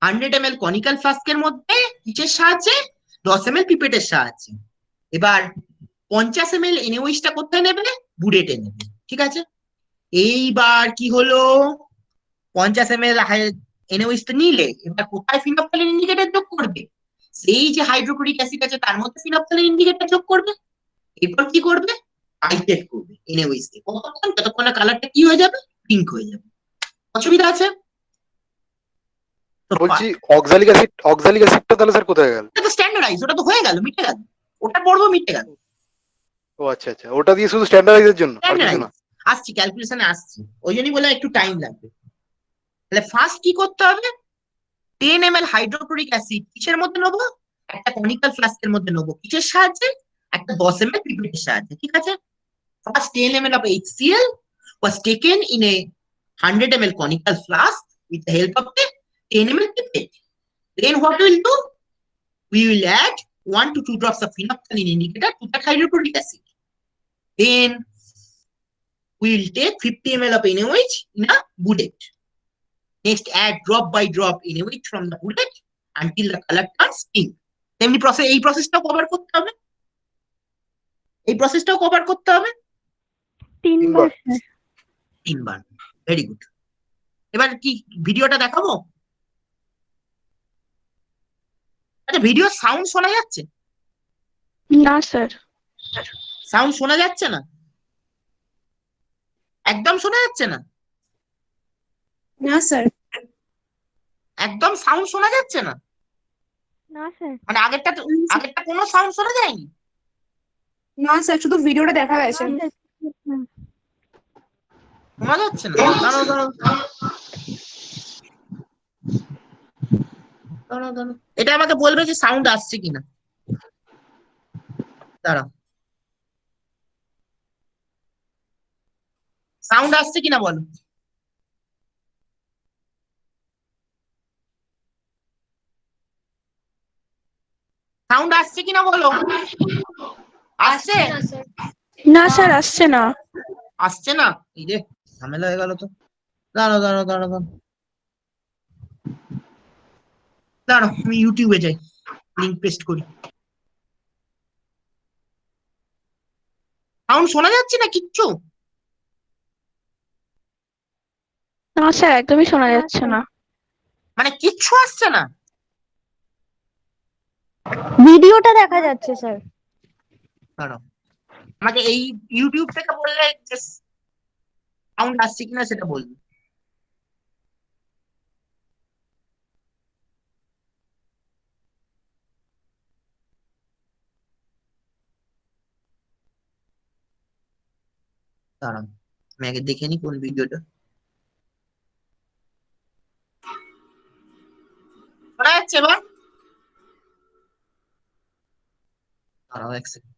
Speaker 1: 100 ml কনিক্যাল ফ্লাস্কের মধ্যে, কিসের সাহায্যে? 10 ml পিপেটের সাহায্যে। এবার 50 ml এনওইচটা কোথায় নেবে? বুড়েটে নেবে, ঠিক আছে? এইবার কি হলো, 50 ml এনওইচটা নিলে এবার কোথায় ফিনফথ্যালিন ইন্ডিকেটর যোগ করবে? সেই যে হাইড্রোক্লোরিক অ্যাসিড আছে তার মধ্যে ফিনফথ্যালিন ইন্ডিকেটর যোগ করবে। এরপর কি করবে? টাইট্রেট করবে এনওইচ কে, কতক্ষণ? যতক্ষণ না কালারটা কি হয়ে যাবে, পিঙ্ক হয়ে যাবে। অসুবিধা আছে? তো
Speaker 2: বলছি অক্সালিক অ্যাসিডটা তাহলে স্যার কোথায় গেল?
Speaker 1: এটা তো স্ট্যান্ডার্ডাইজ, ওটা তো হয়ে গেল, মিটে গেল। ওটা পড়বো, মিটে গেল।
Speaker 2: ও আচ্ছা আচ্ছা, ওটা দিয়ে শুধু স্ট্যান্ডার্ডাইজের জন্য, আর কিছু না?
Speaker 1: আসছি, ক্যালকুলেশনে আসছি, ওই জন্যই বলে একটু টাইম লাগবে। তাহলে ফার্স্ট কি করতে হবে? 10 ml হাইড্রোক্লোরিক অ্যাসিড কিসের মধ্যে নেবো? একটা কনিক্যাল ফ্লাস্কের মধ্যে নেবো, কিসের সাহায্যে? একটা 10 ml পিপেটের সাহায্যে, ঠিক আছে? First 10 ml of HCl was taken in a 100 ml conical flask with the help of a 10 ml pipette. Then what we will do? We will add 1 to 2 drops of phenolphthalein indicator to that hydrochloric acid. Then we will take 50 ml of NaOH in a bullet. Next, add drop by drop NaOH from the bullet until the color turns pink. তেমনি process, এই প্রসেসটাও cover করতে হবে, এই প্রসেসটাও cover করতে হবে
Speaker 4: 3 বার sir.
Speaker 1: 3 বার। Very good. এবার কি ভিডিওটা দেখাবো? আচ্ছা, ভিডিও সাউন্ড শোনা যাচ্ছে?
Speaker 4: না স্যার।
Speaker 1: সাউন্ড শোনা যাচ্ছে না? একদম শোনা যাচ্ছে না?
Speaker 5: না স্যার।
Speaker 1: একদম সাউন্ড শোনা যাচ্ছে না?
Speaker 4: না স্যার।
Speaker 1: মানে আগেরটা কোনো সাউন্ড শোনা যায়নি?
Speaker 5: না স্যার, শুধু ভিডিওটা দেখা গেছে।
Speaker 1: শোনা যাচ্ছে না? দাঁড়াও দাঁড়াও দাঁড়াও দাঁড়াও, এটা আমাকে বলবে যে সাউন্ড আসছে কিনা। দাঁড়াও, সাউন্ড আসছে কিনা বলো। সাউন্ড আসছে কিনা বলো। আসছে?
Speaker 3: না স্যার।
Speaker 4: না স্যার, আসছে না।
Speaker 1: আসছে না? এই রে, ঝামেলা হয়ে গেল তো। দাঁড়াও দাঁড়াও দাঁড়াও দাঁড়াও দাঁড়াও, আমি ইউটিউবে যাই, লিংক পেস্ট করি। সাউন্ড শোনা যাচ্ছে না কিচ্ছু?
Speaker 4: না স্যার, একদমই শোনা যাচ্ছে না।
Speaker 1: মানে কিচ্ছু আসছে না?
Speaker 5: ভিডিওটা দেখা যাচ্ছে স্যার।
Speaker 1: দাঁড়াও, আমাকে এই ইউটিউব থেকে বললে যে সাউন্ড আসছে কিনা সেটা বলবে। দাঁড়াও, আমি আগে দেখে নি কোন ভিডিওটা। শোনা যাচ্ছে এবার? দাঁড়াও এক সেকেন্ড।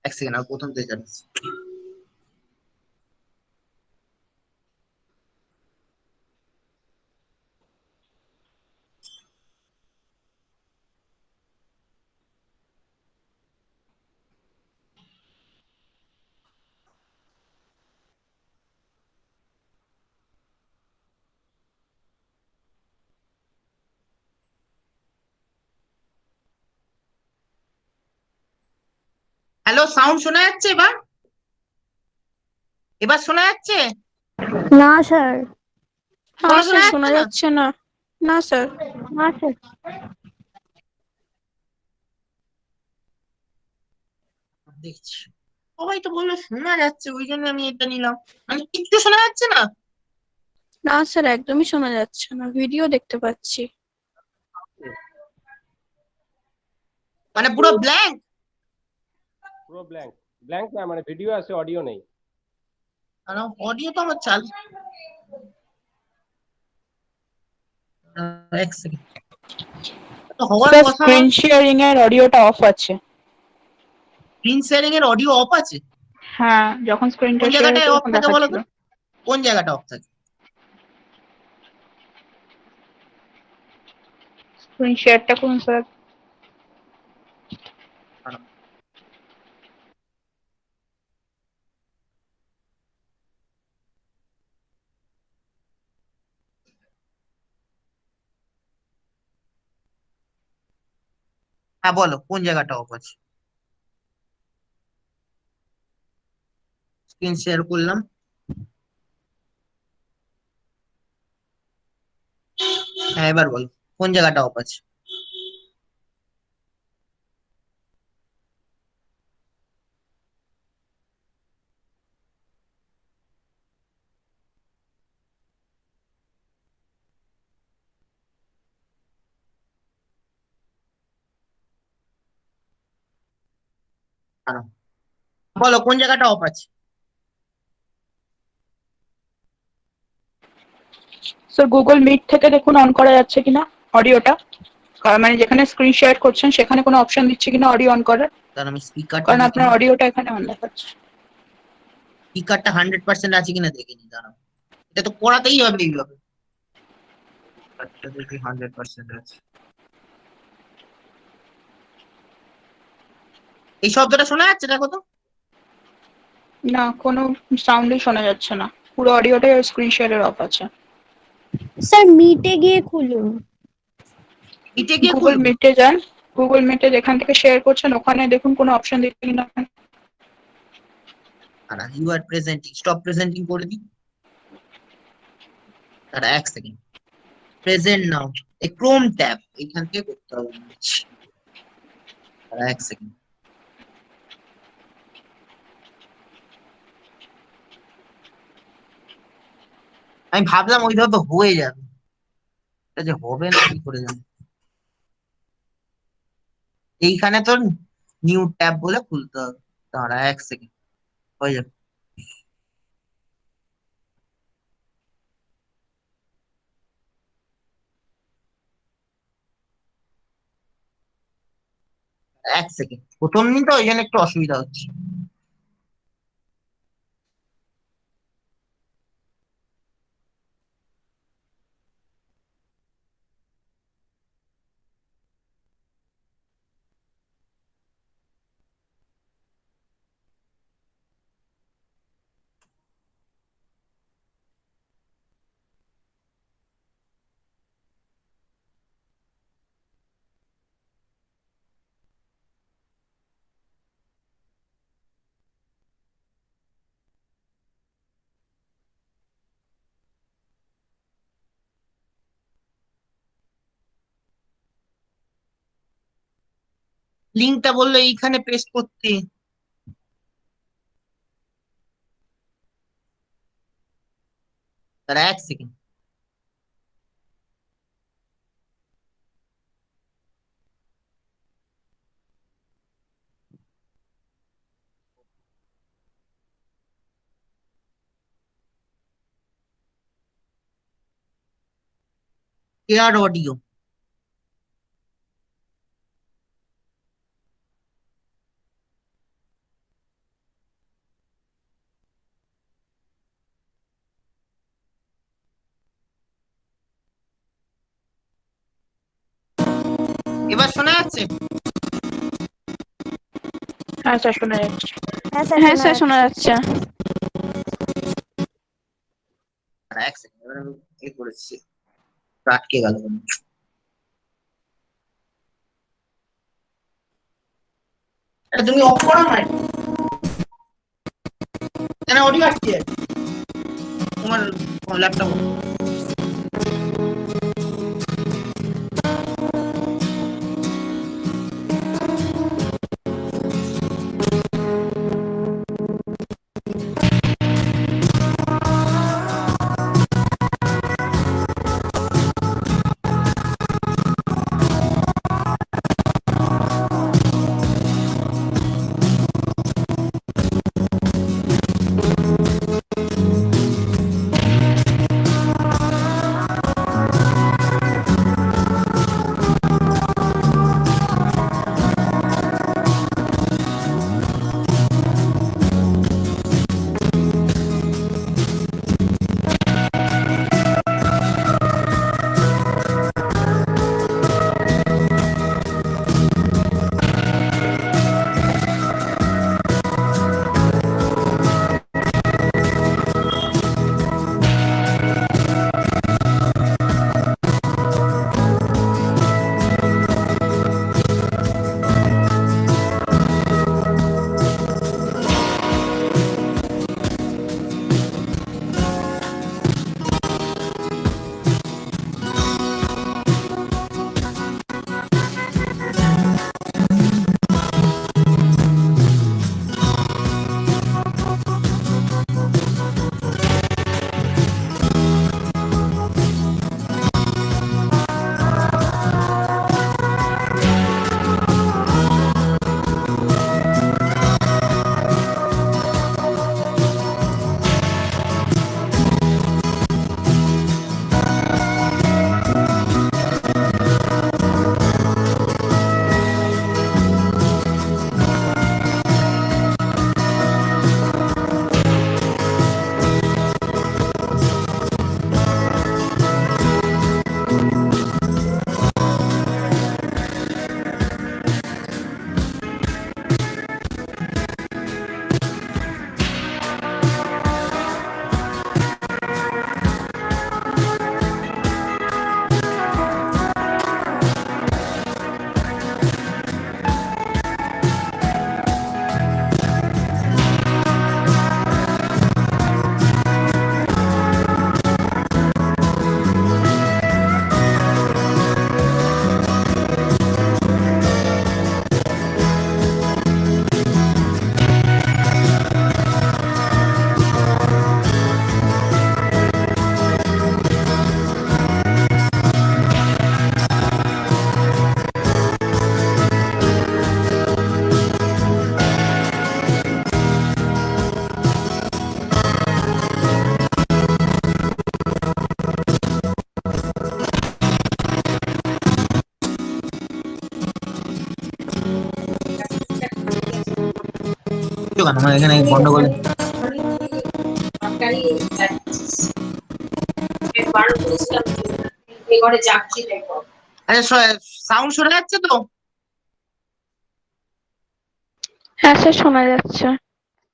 Speaker 1: এক সেকেন্ড, আর প্রথম থেকে যাচ্ছি। হ্যালো, সাউন্ড শোনা যাচ্ছে এবার? এবার শোনা যাচ্ছে?
Speaker 5: না স্যার।
Speaker 4: না
Speaker 1: শোনা
Speaker 4: স্যার, শোনা
Speaker 1: যাচ্ছে না?
Speaker 4: যাচ্ছে না। না স্যার।
Speaker 5: না স্যার।
Speaker 1: দেখছি, সবাই তো বললো শোনা যাচ্ছে, ওই জন্য আমি এটা নিলাম। মানে কিচ্ছু শোনা যাচ্ছে না?
Speaker 4: না স্যার, একদমই শোনা যাচ্ছে না। ভিডিও দেখতে পাচ্ছি।
Speaker 1: মানে পুরো ব্ল্যাঙ্ক?
Speaker 7: পুরো ব্ল্যাঙ্ক। ব্ল্যাঙ্ক না, মানে ভিডিও আছে, অডিও নেই।
Speaker 1: অডিও তো আমার চালু। এক সেকেন্ড। তো হওয়ার
Speaker 4: স্যার
Speaker 1: কথা।
Speaker 4: স্ক্রিন শেয়ারিং এর অডিওটা অফ আছে।
Speaker 1: স্ক্রিন শেয়ারিং এর অডিও অফ আছে?
Speaker 4: হ্যাঁ, যখন স্ক্রিনটা
Speaker 1: কোন
Speaker 4: শেয়ার
Speaker 1: জায়গাটায়
Speaker 4: হতো
Speaker 1: অফ
Speaker 4: তখন
Speaker 1: থাকে বলো
Speaker 4: দেখাচ্ছিল।
Speaker 1: তো? কোন জায়গাটা অফ থাকে?
Speaker 4: স্ক্রিন শেয়ারটা করুন স্যার।
Speaker 1: হ্যাঁ বলো কোন জায়গাটা অফ আছে? স্ক্রিন শেয়ার করলাম। হ্যাঁ এবার বলো কোন জায়গাটা অফ আছে? দাঁড়াও। বলো কোন জায়গাটা অফ আছে?
Speaker 4: স্যার গুগল মিট থেকে দেখুন অন করা যাচ্ছে কিনা অডিওটা, মানে যেখানে স্ক্রিন শেয়ার করছেন সেখানে কোনো অপশন দিচ্ছে কিনা অডিও অন করার,
Speaker 1: কারণ আমি স্পিকারটা
Speaker 4: কারণ
Speaker 1: দেখে
Speaker 4: আপনার অডিওটা এখানে অন দেখাচ্ছে।
Speaker 1: স্পিকারটা 100% আছে কিনা দেখে নি, দাঁড়াও। এটা তো করাতেই হবে এইভাবে। স্পিকারটা দেখি 100% আছে। এই শব্দটা শোনা যাচ্ছে দেখো তো।
Speaker 4: না, কোনো সাউন্ডই শোনা যাচ্ছে না, পুরো অডিওটাই স্ক্রিন শেয়ারের অফ আছে।
Speaker 5: স্যার মিটে গিয়ে খুলুন।
Speaker 1: নিচে গিয়ে
Speaker 4: গুগল
Speaker 1: খুলবো?
Speaker 4: মিটে যান, গুগল মিটে যেখান থেকে শেয়ার করছেন ওখানে দেখুন কোনো অপশন দিচ্ছে কিনা।
Speaker 1: দাঁড়া, you are presenting, stop presenting করে দিই। দাঁড়া 1 সেকেন্ড। প্রেজেন্ট নাও, এই ক্রোম ট্যাব এখান থেকে করতে হবে। দাঁড়া 1 সেকেন্ড। আমি ভাবলাম ওইভাবে হয়ে যাবে, এটা যে হবে না কি করে জানি। এইখানে তোর নিউ ট্যাব বলে খুলতে হবে। দাঁড়া 1 সেকেন্ড, হয়ে যাবে। এক সেকেন্ড, প্রথম দিন তো ওই জন্য একটু অসুবিধা হচ্ছে। লিঙ্কটা বললো এইখানে পেস্ট করতে। তারা 1 সেকেন্ড। Air audio. এবার শোনা যাচ্ছে?
Speaker 4: হ্যাঁ স্যার শোনা যাচ্ছে।
Speaker 5: হ্যাঁ স্যার শোনা যাচ্ছে।
Speaker 1: তারা 1 সেকেন্ড, এবার আমি এ করেছি, আটকে গেল। এটা তুমি অফ করো না, কেন অডিও আটকে যাচ্ছে তোমার ল্যাপটপ? কেন আমার এখানে গন্ডগোল? আচ্ছা, সাউন্ড শোনা যাচ্ছে তো?
Speaker 5: হ্যাঁ স্যার শোনা যাচ্ছে।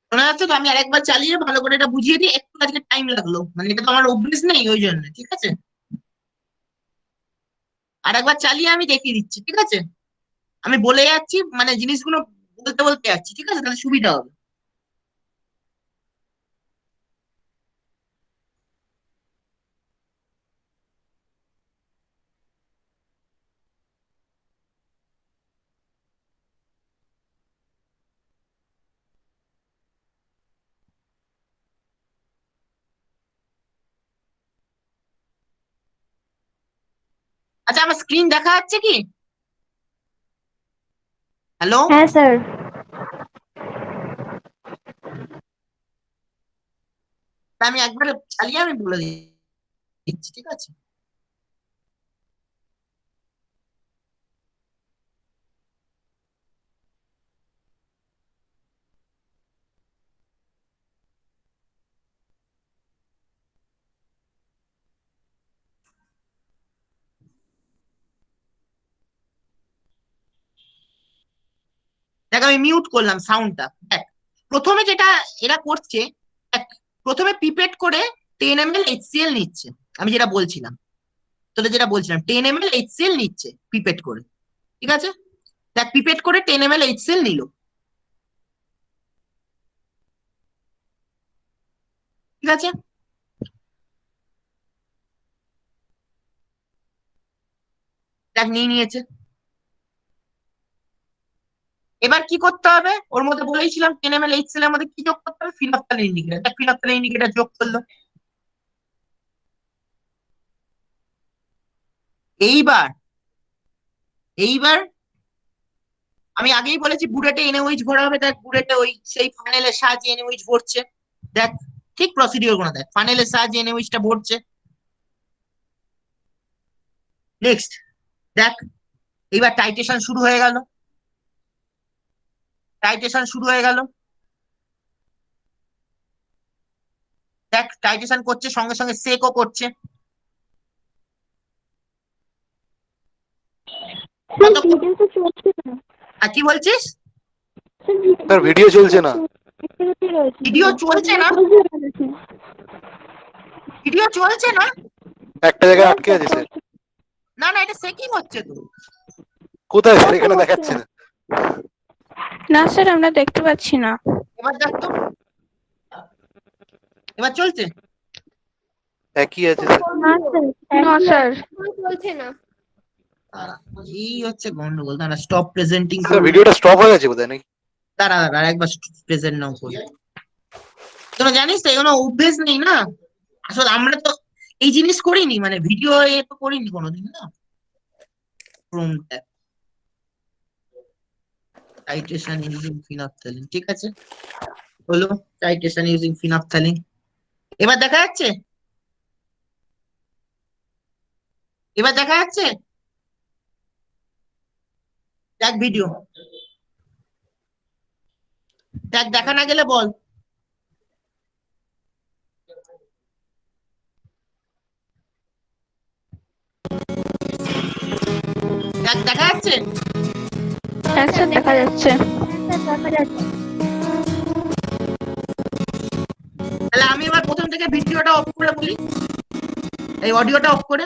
Speaker 1: শোনা যাচ্ছে তো? আমি আরেকবার চালিয়ে ভালো করে এটা বুঝিয়ে দিই, একটু আজকে টাইম লাগলো, মানে এটা তো আমার অভ্যেস নেই ওই জন্য, ঠিক আছে? আরেকবার চালিয়ে আমি দেখিয়ে দিচ্ছি, ঠিক আছে? আমি বলে যাচ্ছি, মানে জিনিসগুলো বলতে বলতে যাচ্ছি, ঠিক আছে? তাহলে সুবিধা হবে। আচ্ছা, আমার স্ক্রিন দেখা যাচ্ছে কি? হ্যালো?
Speaker 5: হ্যাঁ স্যার।
Speaker 1: আমি একবার চালিয়ে আমি বলে দিচ্ছি, ঠিক আছে? দেখ, আমি মিউট করলাম সাউন্ডটা। দেখ, প্রথমে যেটা এরা করছে, দেখ, প্রথমে পিপেট করে 10 ml HCl নিচ্ছে। আমি যেটা বলছিলাম, তোদের যেটা বলছিলাম, 10 ml HCl নিচ্ছে পিপেট করে, ঠিক আছে? দেখ, পিপেট করে 10 ml HCl নিল, ঠিক আছে? দেখ, নিয়ে নিয়েছে। এবার কি করতে হবে? ওর মধ্যে বলেছিলাম 10 ml HCl এর মধ্যে কি যোগ করতে হবে? ফিনপ্থেলিন ইন্ডিকেটর। দেখ, ফিনপ্থেলিন ইন্ডিকেটর যোগ করলো। এইবার এইবার আমি আগেই বলেছি বুলেটে এনওএইচ ভরা হবে। দেখ, বুলেটে ওই সেই ফানেলের সাহায্যে এনওএইচ ভরছে। দেখ, ঠিক প্রসিডিওর গুলো দেখ, ফানেলের সাহায্যে এনওএইচটা ভরছে। নেক্সট, দেখ, এইবার টাইট্রেশন শুরু হয়ে গেল। টাইট্রেশন শুরু হয়ে গেল। দেখ, টাইট্রেশন করছে, সঙ্গে সঙ্গে সেকও করছে।
Speaker 5: স্যার
Speaker 1: কতক্ষণ?
Speaker 5: ভিডিও তো চলছে না।
Speaker 1: আর কি বলছিস?
Speaker 2: স্যার ভিডিও চলছে না।
Speaker 1: ভিডিও চলছে না? ভিডিও চলছে না?
Speaker 2: একটা জায়গায় আটকে আছে স্যার।
Speaker 1: না না, এটা সেকিং হচ্ছে তো।
Speaker 2: কোথায় স্যার? এখানে দেখাচ্ছে না।
Speaker 5: না স্যার আমরা দেখতে পাচ্ছি না।
Speaker 1: এবার দেখ তো, এবার চলছে?
Speaker 2: একই আছে স্যার।
Speaker 5: না স্যার
Speaker 3: চলছে না।
Speaker 1: এই হচ্ছে গন্ডগোল। দাঁড়া, স্টপ প্রেজেন্টিং
Speaker 2: স্যার
Speaker 1: করবো।
Speaker 2: ভিডিওটা স্টপ হয়ে গেছে বোধহয় নাকি?
Speaker 1: দাঁড়া দাঁড়া, একবার প্রেজেন্ট নাও করি। তোরা জানিস তো, এগুলো অভ্যেস নেই না। আসলে আমরা তো এই জিনিস করিনি, মানে ভিডিও এ তো করিনি কোনোদিন না। Chrome tab, titration using phenolphthalein, ঠিক আছে, হলো। Titration using phenolphthalein. এবার দেখা যাচ্ছে? এবার দেখা যাচ্ছে? দেখ ভিডিও, দেখ, দেখা না গেলে বল। দেখ, দেখা যাচ্ছে?
Speaker 5: হ্যাঁ স্যার দেখা যাচ্ছে।
Speaker 1: তাহলে আমি এবার প্রথম থেকে ভিডিওটা অফ করে বলি, এই অডিওটা অফ করে।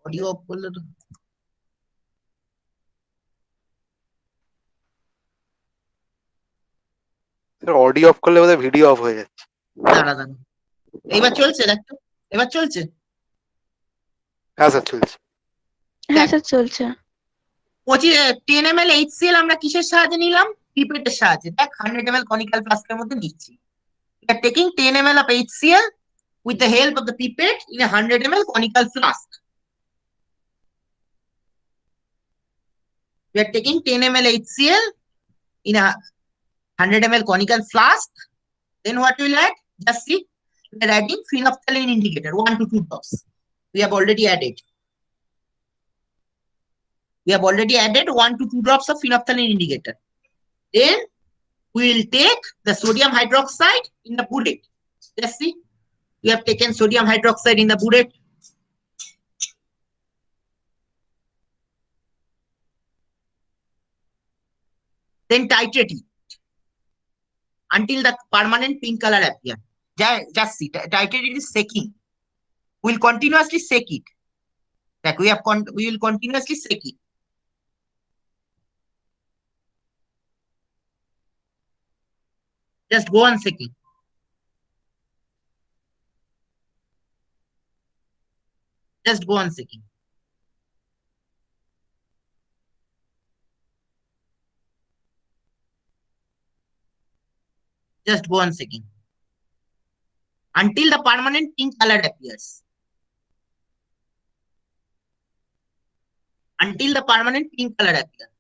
Speaker 1: অডিও অফ করলে তো
Speaker 2: স্যার অডিও অফ করলে বোধহয় ভিডিও অফ হয়ে যাচ্ছে।
Speaker 1: দাঁড়া দাঁড়া, এইবার চলছে? দেখ তো, এবার চলছে?
Speaker 2: হ্যাঁ স্যার চলছে।
Speaker 5: হ্যাঁ স্যার চলছে।
Speaker 1: 10 ml HCl আমরা কিসের সাহায্যে নিলাম? পিপেটের সাহায্যে। দেখ, 100 ml কনিক্যাল ফ্লাস্কের মধ্যে নিচ্ছি। We are taking 10 ml of HCl with the help of the pipette in a 100 ml conical flask. We are taking 10 ml HCl in a 100 ml conical flask. Then what will add? Just see. we are adding phenolphthalein indicator 1 to 2 drops. We have already added. We have already added 1 to 2 drops of phenolphthalein indicator. Then we will take the sodium hydroxide in the burette. Let's see. We have taken sodium hydroxide in the burette. Then titrate it until the permanent pink color appear. Just see, titrate it is shaking. We'll continuously shake it. Like we will continuously shake it. Just go on shaking. Just go on shaking. Just go on shaking until the permanent pink color appears. Until the permanent pink color appears.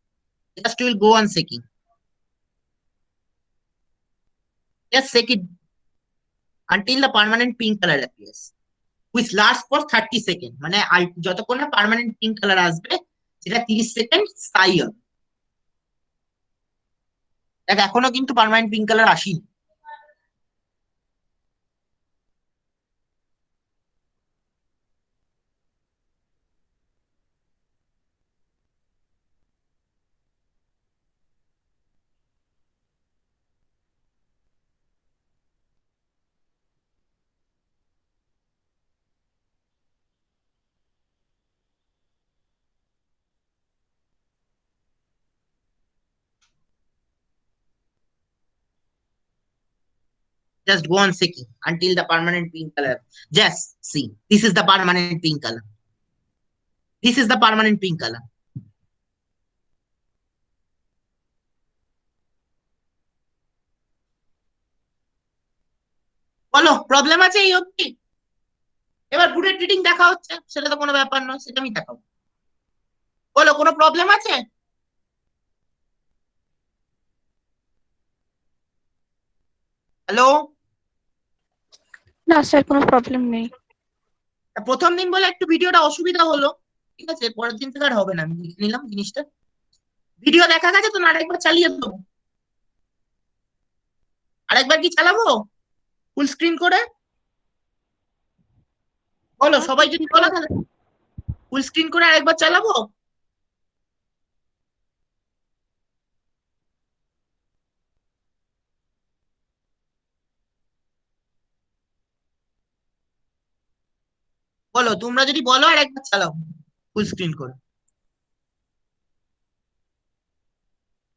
Speaker 1: Just will go on shaking. Just shake it until the permanent pink color appears, which lasts for 30 seconds. মানে যতক্ষণ না permanent pink colour আসবে সেটা 30 second স্থায়ী হবে। দেখ এখনো কিন্তু পার্মানেন্ট পিঙ্ক কালার আসেনি। Just go on shaking until the permanent pink color. Just see, this is the permanent pink color. This is the permanent pink color. বলো প্রবলেম আছে এই অবধি? এবার বুলেট রিডিং দেখা হচ্ছে, সেটা তো কোনো ব্যাপার নয়, সেটা আমি দেখাবো। বলো কোনো প্রবলেম আছে? হ্যালো,
Speaker 5: না স্যার কোনো প্রবলেম নেই।
Speaker 1: প্রথম দিন বলে একটু ভিডিওটা অসুবিধা হলো, ঠিক আছে, পরের দিন থেকে আর হবে না। আমি লিখে নিলাম জিনিসটা। ভিডিও দেখা গেছে তো, না আরেকবার চালিয়ে দেবো? আরেকবার কি চালাবো ফুল স্ক্রিন করে? বলো সবাই যদি বলো তাহলে ফুল স্ক্রিন করে আরেকবার চালাবো। বলো তোমরা যদি বলো আরেকবার চালাও ফুল স্ক্রিন করে।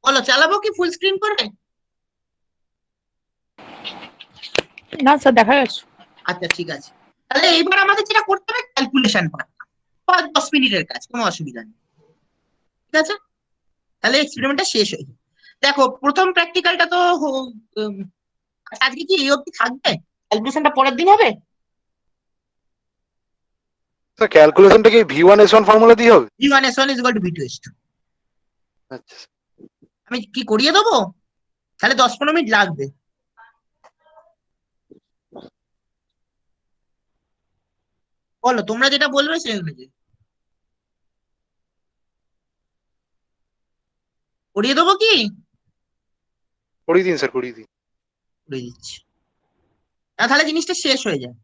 Speaker 1: বলো চালাবো কি ফুল স্ক্রিন করে?
Speaker 4: না স্যার দেখা গেছে।
Speaker 1: আচ্ছা ঠিক আছে, তাহলে এইবার আমাদের যেটা করতে হবে ক্যালকুলেশন পার্ট, 5-10 মিনিটের কাজ, কোনো অসুবিধা নেই, ঠিক আছে? তাহলে এক্সপেরিমেন্টটা শেষ হয়ে যাবে। দেখো প্রথম প্র্যাকটিক্যালটা তো আজকে কি এই অবধি থাকবে? ক্যালকুলেশনটা পরের দিন হবে?
Speaker 2: স্যার ক্যালকুলেশনটা কি V1S1 ফর্মুলা দিয়ে হবে?
Speaker 1: V1S1 is equal to V2S2।
Speaker 2: আচ্ছা
Speaker 1: আমি কি করিয়ে দেবো? তাহলে 10-15 মিনিট লাগবে। বলো তোমরা যেটা বলবে সেই অনুযায়ী করিয়ে দেবো কি?
Speaker 2: করিয়ে দিন স্যার, করিয়ে দিন।
Speaker 1: করে দিচ্ছি, তাহলে জিনিসটা শেষ হয়ে যায়।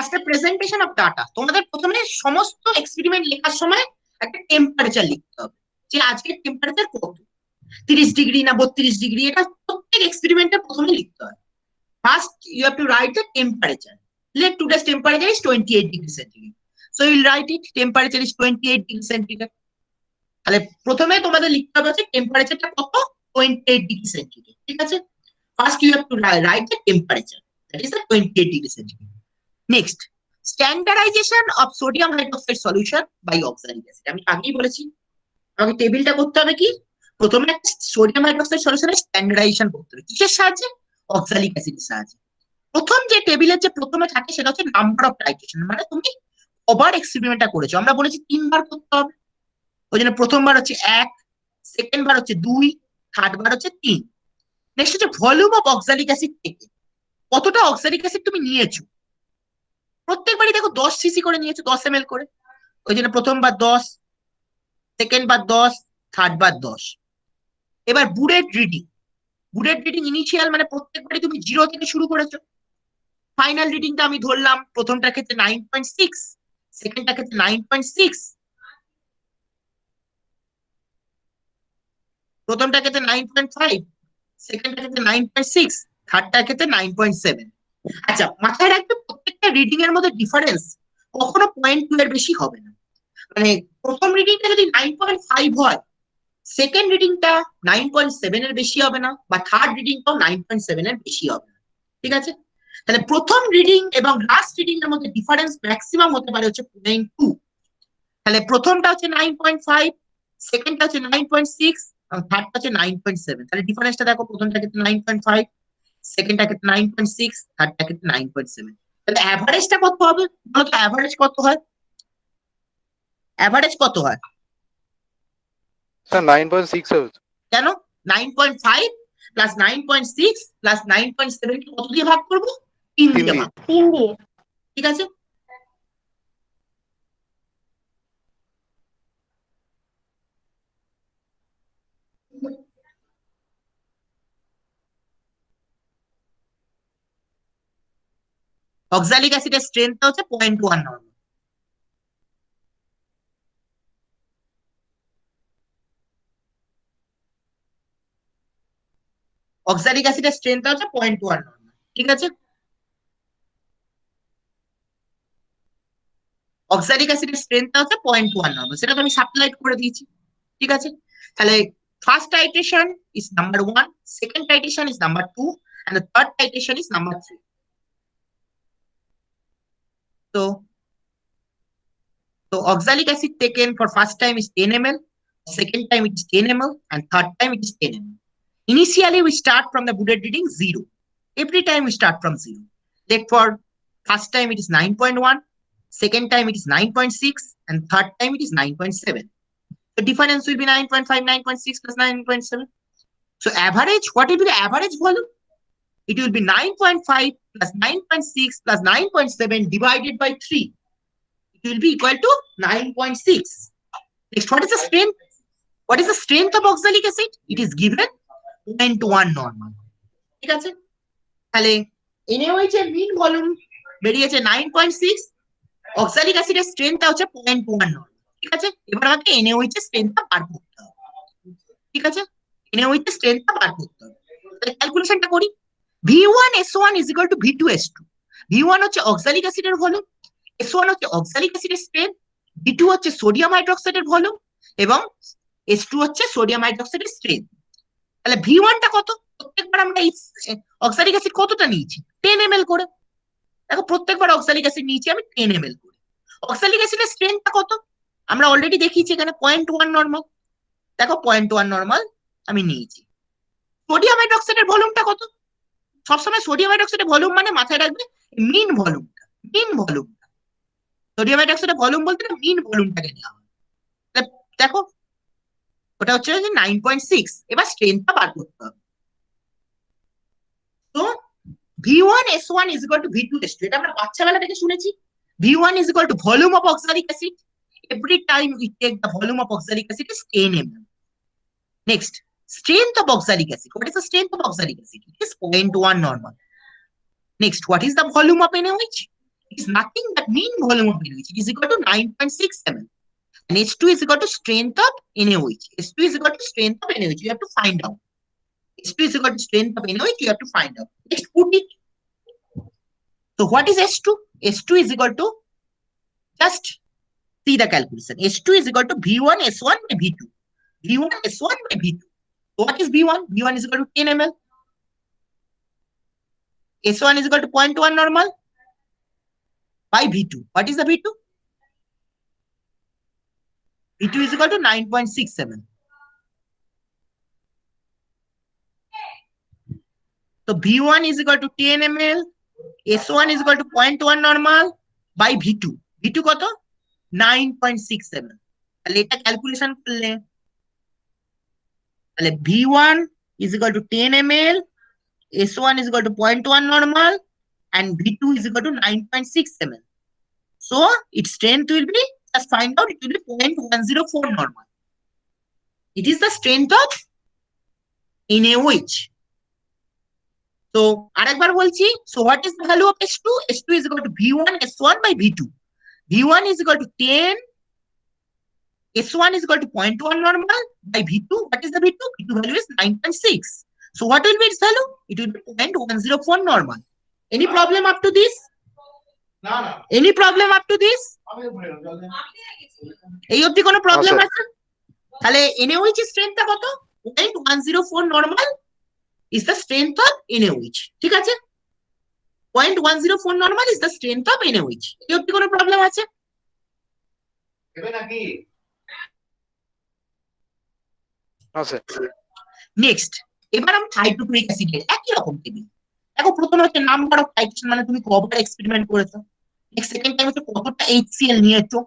Speaker 1: আজকে প্রেজেন্টেশন অফ ডাটা, তোমাদের প্রথমে সমস্ত এক্সপেরিমেন্ট লেখার সময় একটা টেম্পারেচার লিখতে হবে, যে আজকের টেম্পারেচার কত, 30 ডিগ্রি না 32 ডিগ্রি, এটা প্রত্যেক এক্সপেরিমেন্টে প্রথমে লিখতে হয়। First you have to write the temperature. Let today's temperature is 28 degrees centigrade. So you will write it, temperature is 28 degrees centigrade. তাহলে প্রথমে তোমাদের লিখতে হবে হচ্ছে টেম্পারেচারটা কত, 28 ডিগ্রি সেন্টিগ্রেড, ঠিক আছে? First you have to write the temperature, that is the 28 degree centigrade. Next standardization of sodium hydroxide solution by oxalic acid. আমি আগেই বলেছি আমাকে টেবিলটা করতে হবে কি, প্রথমে সোডিয়াম হাইড্রোক্সাইড সলিউশনের স্ট্যান্ডার্ডাইজেশন করতে হবে কিসের সাহায্যে, অক্সালিক অ্যাসিডের সাহায্যে। প্রথম যে টেবিলের যে প্রথমে থাকে সেটা হচ্ছে নাম্বার অফ টাইট্রেশন, মানে তুমি কবার এক্সপেরিমেন্টটা করেছো। আমরা বলেছি 3 বার করতে হবে, ওই জন্য প্রথমবার হচ্ছে 1, সেকেন্ড বার হচ্ছে 2, থার্ড বার হচ্ছে 3। নেক্সট হচ্ছে ভলিউম অফ অক্সালিক অ্যাসিড থেকে কতটা অক্সালিক অ্যাসিড তুমি নিয়েছো। প্রত্যেকবারই দেখো 10 সিসি করে নিয়েছো, 10 ml করে, ওই জন্য প্রথমবার 10, সেকেন্ড বার 10, থার্ড বার 10। এবার বুডেড রিডিং, বুডেড রিডিং ইনিশিয়াল মানে প্রত্যেকবারই তুমি 0 থেকে শুরু করেছো। ফাইনাল রিডিংটা আমি ধরলাম প্রথমটার ক্ষেত্রে 9.6, সেকেন্ডটার ক্ষেত্রে 9.6, প্রথমটার ক্ষেত্রে 9.5, সেকেন্ডটার ক্ষেত্রে 9.6, থার্ডটার ক্ষেত্রে 9.7। আচ্ছা মাথায় রাখবে প্রত্যেকটা রিডিং এর মধ্যে ডিফারেন্স কখনো 0.2 এর বেশি হবে না। মানে প্রথম রিডিংটা যদি 9.5 হয়, সেকেন্ড রিডিংটা 9.7 এর বেশি হবে না, বা থার্ড রিডিংটাও 9.7 এর বেশি হবে না। ঠিক আছে, তাহলে প্রথম রিডিং এবং লাস্ট রিডিং এর মধ্যে ডিফারেন্স ম্যাক্সিমাম হতে পারে হচ্ছে 0.2। তাহলে প্রথমটা হচ্ছে 9.5, সেকেন্ডটা হচ্ছে 9.6, এবং থার্ডটা হচ্ছে 9.7। তাহলে ডিফারেন্সটা দেখো, প্রথমটা ক্ষেত্রে 9.5, সেকেন্ডটা ক্ষেত্রে 9.6, থার্ডটা ক্ষেত্রে 9.7। তাহলে অ্যাভারেজটা কত হবে বলো তো, অ্যাভারেজ কত হয়, অ্যাভারেজ কত হয়?
Speaker 2: স্যার 9.6 হবে তো।
Speaker 1: কেন 9.5 প্লাস 9.6 প্লাস 9.7 কে কত দিয়ে ভাগ করবো? 3 দিয়ে ভাগ।
Speaker 5: 3 দিয়ে।
Speaker 1: ঠিক আছে, অক্সালিক অ্যাসিডের স্ট্রেংথটা হচ্ছে 0.1 নর্মাল। অক্সালিক অ্যাসিডের স্ট্রেংথটা হচ্ছে 0.1 নর্মাল। ঠিক আছে, অক্সালিক অ্যাসিডের স্ট্রেংথটা হচ্ছে 0.1 নর্মাল, সেটা তো আমি সাপ্লাইড করে দিয়েছি। ঠিক আছে, তাহলে first titration is number 1, second titration is number 2, and the third titration is number 3. So oxalic acid taken for first time is 10 ml, second time it is 10 ml, and third time it is 10 ml. Initially we start from the Buddha reading 0. Every time we start from 0. Therefore, first time it is 9.1, second time it is 9.6, and third time it is 9.7. The difference will be 9.5, 9.6 plus 9.7. So average, what will be the average volume? It will be 9.5 plus 9.6 plus 9.7 divided by 3. It will be equal to 9.6. Next, what is the strength? What is the strength of oxalic acid? It is given 0.1 normal. ঠিক আছে, তাহলে NaOH এর মিন volume বেরিয়েছে 9.6, oxalic অ্যাসিডের স্ট্রেংথটা হচ্ছে 0.1 normal. ঠিক আছে, এবার আমাকে NaOH এর স্ট্রেংথটা বার করতে হবে। ঠিক আছে, NaOH এর স্ট্রেংথটা বার করতে হবে। তাহলে ক্যালকুলেশনটা করি। V1S1 is equal to V2S2. V1 হচ্ছে অক্সালিক অ্যাসিডের ভলিউম, S1 হচ্ছে অক্সালিক অ্যাসিডের স্ট্রেংথ, V2 হচ্ছে সোডিয়াম হাইড্রোক্সাইডের ভলিউম, এবং S2 হচ্ছে সোডিয়াম হাইড্রোক্সাইডের স্ট্রেংথ। তাহলে V1 টা কত? প্রত্যেকবার আমরা এই অক্সালিক অ্যাসিড কতটা নিয়েছি? 10 ml করে। দেখো প্রত্যেকবার অক্সালিক অ্যাসিড নিয়েছি আমি 10 ml করে। অক্সালিক অ্যাসিডের স্ট্রেংথটা কত? আমরা অলরেডি দেখিয়েছি এখানে 0.1 নর্মাল। দেখো 0.1 নর্মাল আমি নিয়েছি। সোডিয়াম হাইড্রোক্সাইডের ভলিউমটা কত? সবসময় সোডিয়াম হাইড্রোক্সাইডের ভলিউম মানে মাথায় রাখবে মিন ভলিউমটা, মিন ভলিউমটা। সোডিয়াম হাইড্রোক্সাইডের ভলিউম বলতে মিন ভলিউমটাকে নেওয়া হয়। দেখো ওটা হচ্ছে 9.6। এবার স্ট্রেংথটা বার করতে হবে। তো V1S1 is equal to V2S2, এটা আমরা বাচ্চাবেলা থেকে শুনেছি। V1 is equal to volume of oxalic acid. Every time we take the volume of oxalic acid is 10 ml. Next, strength of oxalic acid. What is the strength of oxalic acid? It is 0.1 normal. Next, what is the volume of NaOH? It is nothing but mean volume of NaOH. It is equal to 9.6 ml. And H2 is equal to strength of NaOH. H2 is equal to strength of NaOH. You have to find out. H2 is equal to strength of NaOH. You have to find out. Next, put it. So what is H2? H2 is equal to, just see the calculation. H2 is equal to V1S1 by V2. V1S1 by V2. So what is V1? V1 is equal to 10 ml. S1 is equal to 0.1 normal. by V2. What is the V2? V2 is equal to 9.67. So V1 is equal to 10 ml, S1 is equal to 0.1 normal by V2. V2 কত? 9.67. তাহলে এটা calculation করলে তাহলে V1 is equal to 10 ml, S1 is equal to 0.1 normal, and V2 is equal to 9.67. So its strength will be, just find out, it will be 0.104 normal. It is the strength of NaOH. So আরেকবার বলছি, so what is the value of S2? S2 is equal to V1 S1 by V2. V1 is equal to 10, S1 is equal to 0.1 normal by V2. What is the V2? V2 value is 9.6. So what will be its value? It will be 0.104 normal. Any problem up to this? Any problem up to this? এই অবধি কোনো problem
Speaker 2: sir.
Speaker 1: আছে? তাহলে NaOH এর স্ট্রেংথটা কত? 0.104 normal is the strength of NaOH. ঠিক আছে? 0.104 normal is the strength of NaOH. এই অবধি কোনো প্রবলেম আছে?
Speaker 2: না স্যার।
Speaker 1: নেক্সট, এবার আমরা হাইড্রোক্লোরিক অ্যাসিডের একই রকম টেবিল। দেখো প্রথমে হচ্ছে নাম্বার অফ টাইট্রেশন, মানে তুমি কতটা এক্সপেরিমেন্ট করেছো। নেক্সট সেকেন্ড টাইম হচ্ছে কতটা HCl নিয়েছো।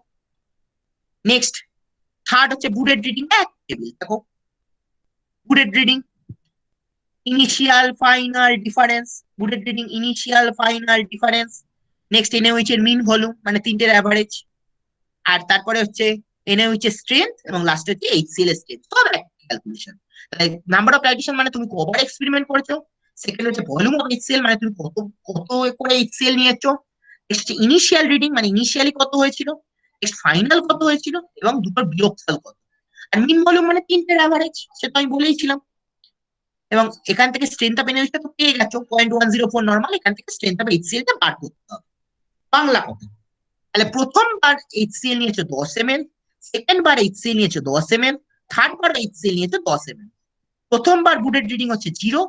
Speaker 1: নেক্সট থার্ড হচ্ছে বুডেড রিডিং, এক টেবিল। দেখো burette reading, initial final difference, burette reading initial final difference. Next NaOH এর মিন ভলিউম, মানে তিনটের অ্যাভারেজ। আর তারপরে হচ্ছে NaOH এর স্ট্রেংথ, এবং লাস্ট হচ্ছে HCl এর স্ট্রেংথ। সব এক ক্যালকুলেশন। তাহলে নাম্বার অফ টাইট্রেশন মানে তুমি কবার এক্সপেরিমেন্ট করেছো। সেকেন্ড হচ্ছে ভলিউম অফ HCl, মানে তুমি কত কত করে HCl নিয়েছো। নেক্সট হচ্ছে ইনিশিয়াল রিডিং, মানে ইনিশিয়ালি কত হয়েছিল। নেক্সট ফাইনাল কত হয়েছিল, এবং দুটোর বিয়োগফল কত। আর মিন ভলিউম মানে তিনটের অ্যাভারেজ, সেটা আমি বলেইছিলাম। এবং এখান থেকে স্ট্রেংথ অফ NaOH টা তো পেয়ে গেছো 0.104 নরমাল। এখান থেকে স্ট্রেংথ অফ HCl টা বার করতে হবে। বাংলা কথা, তাহলে প্রথমবার HCl নিয়েছো 10 ml, সেকেন্ড বার HCl নিয়েছো 10 ml, থার্ড বার HCl নিয়েছো 10 ml। প্রথমবার বুডেড রিডিং হচ্ছে 0,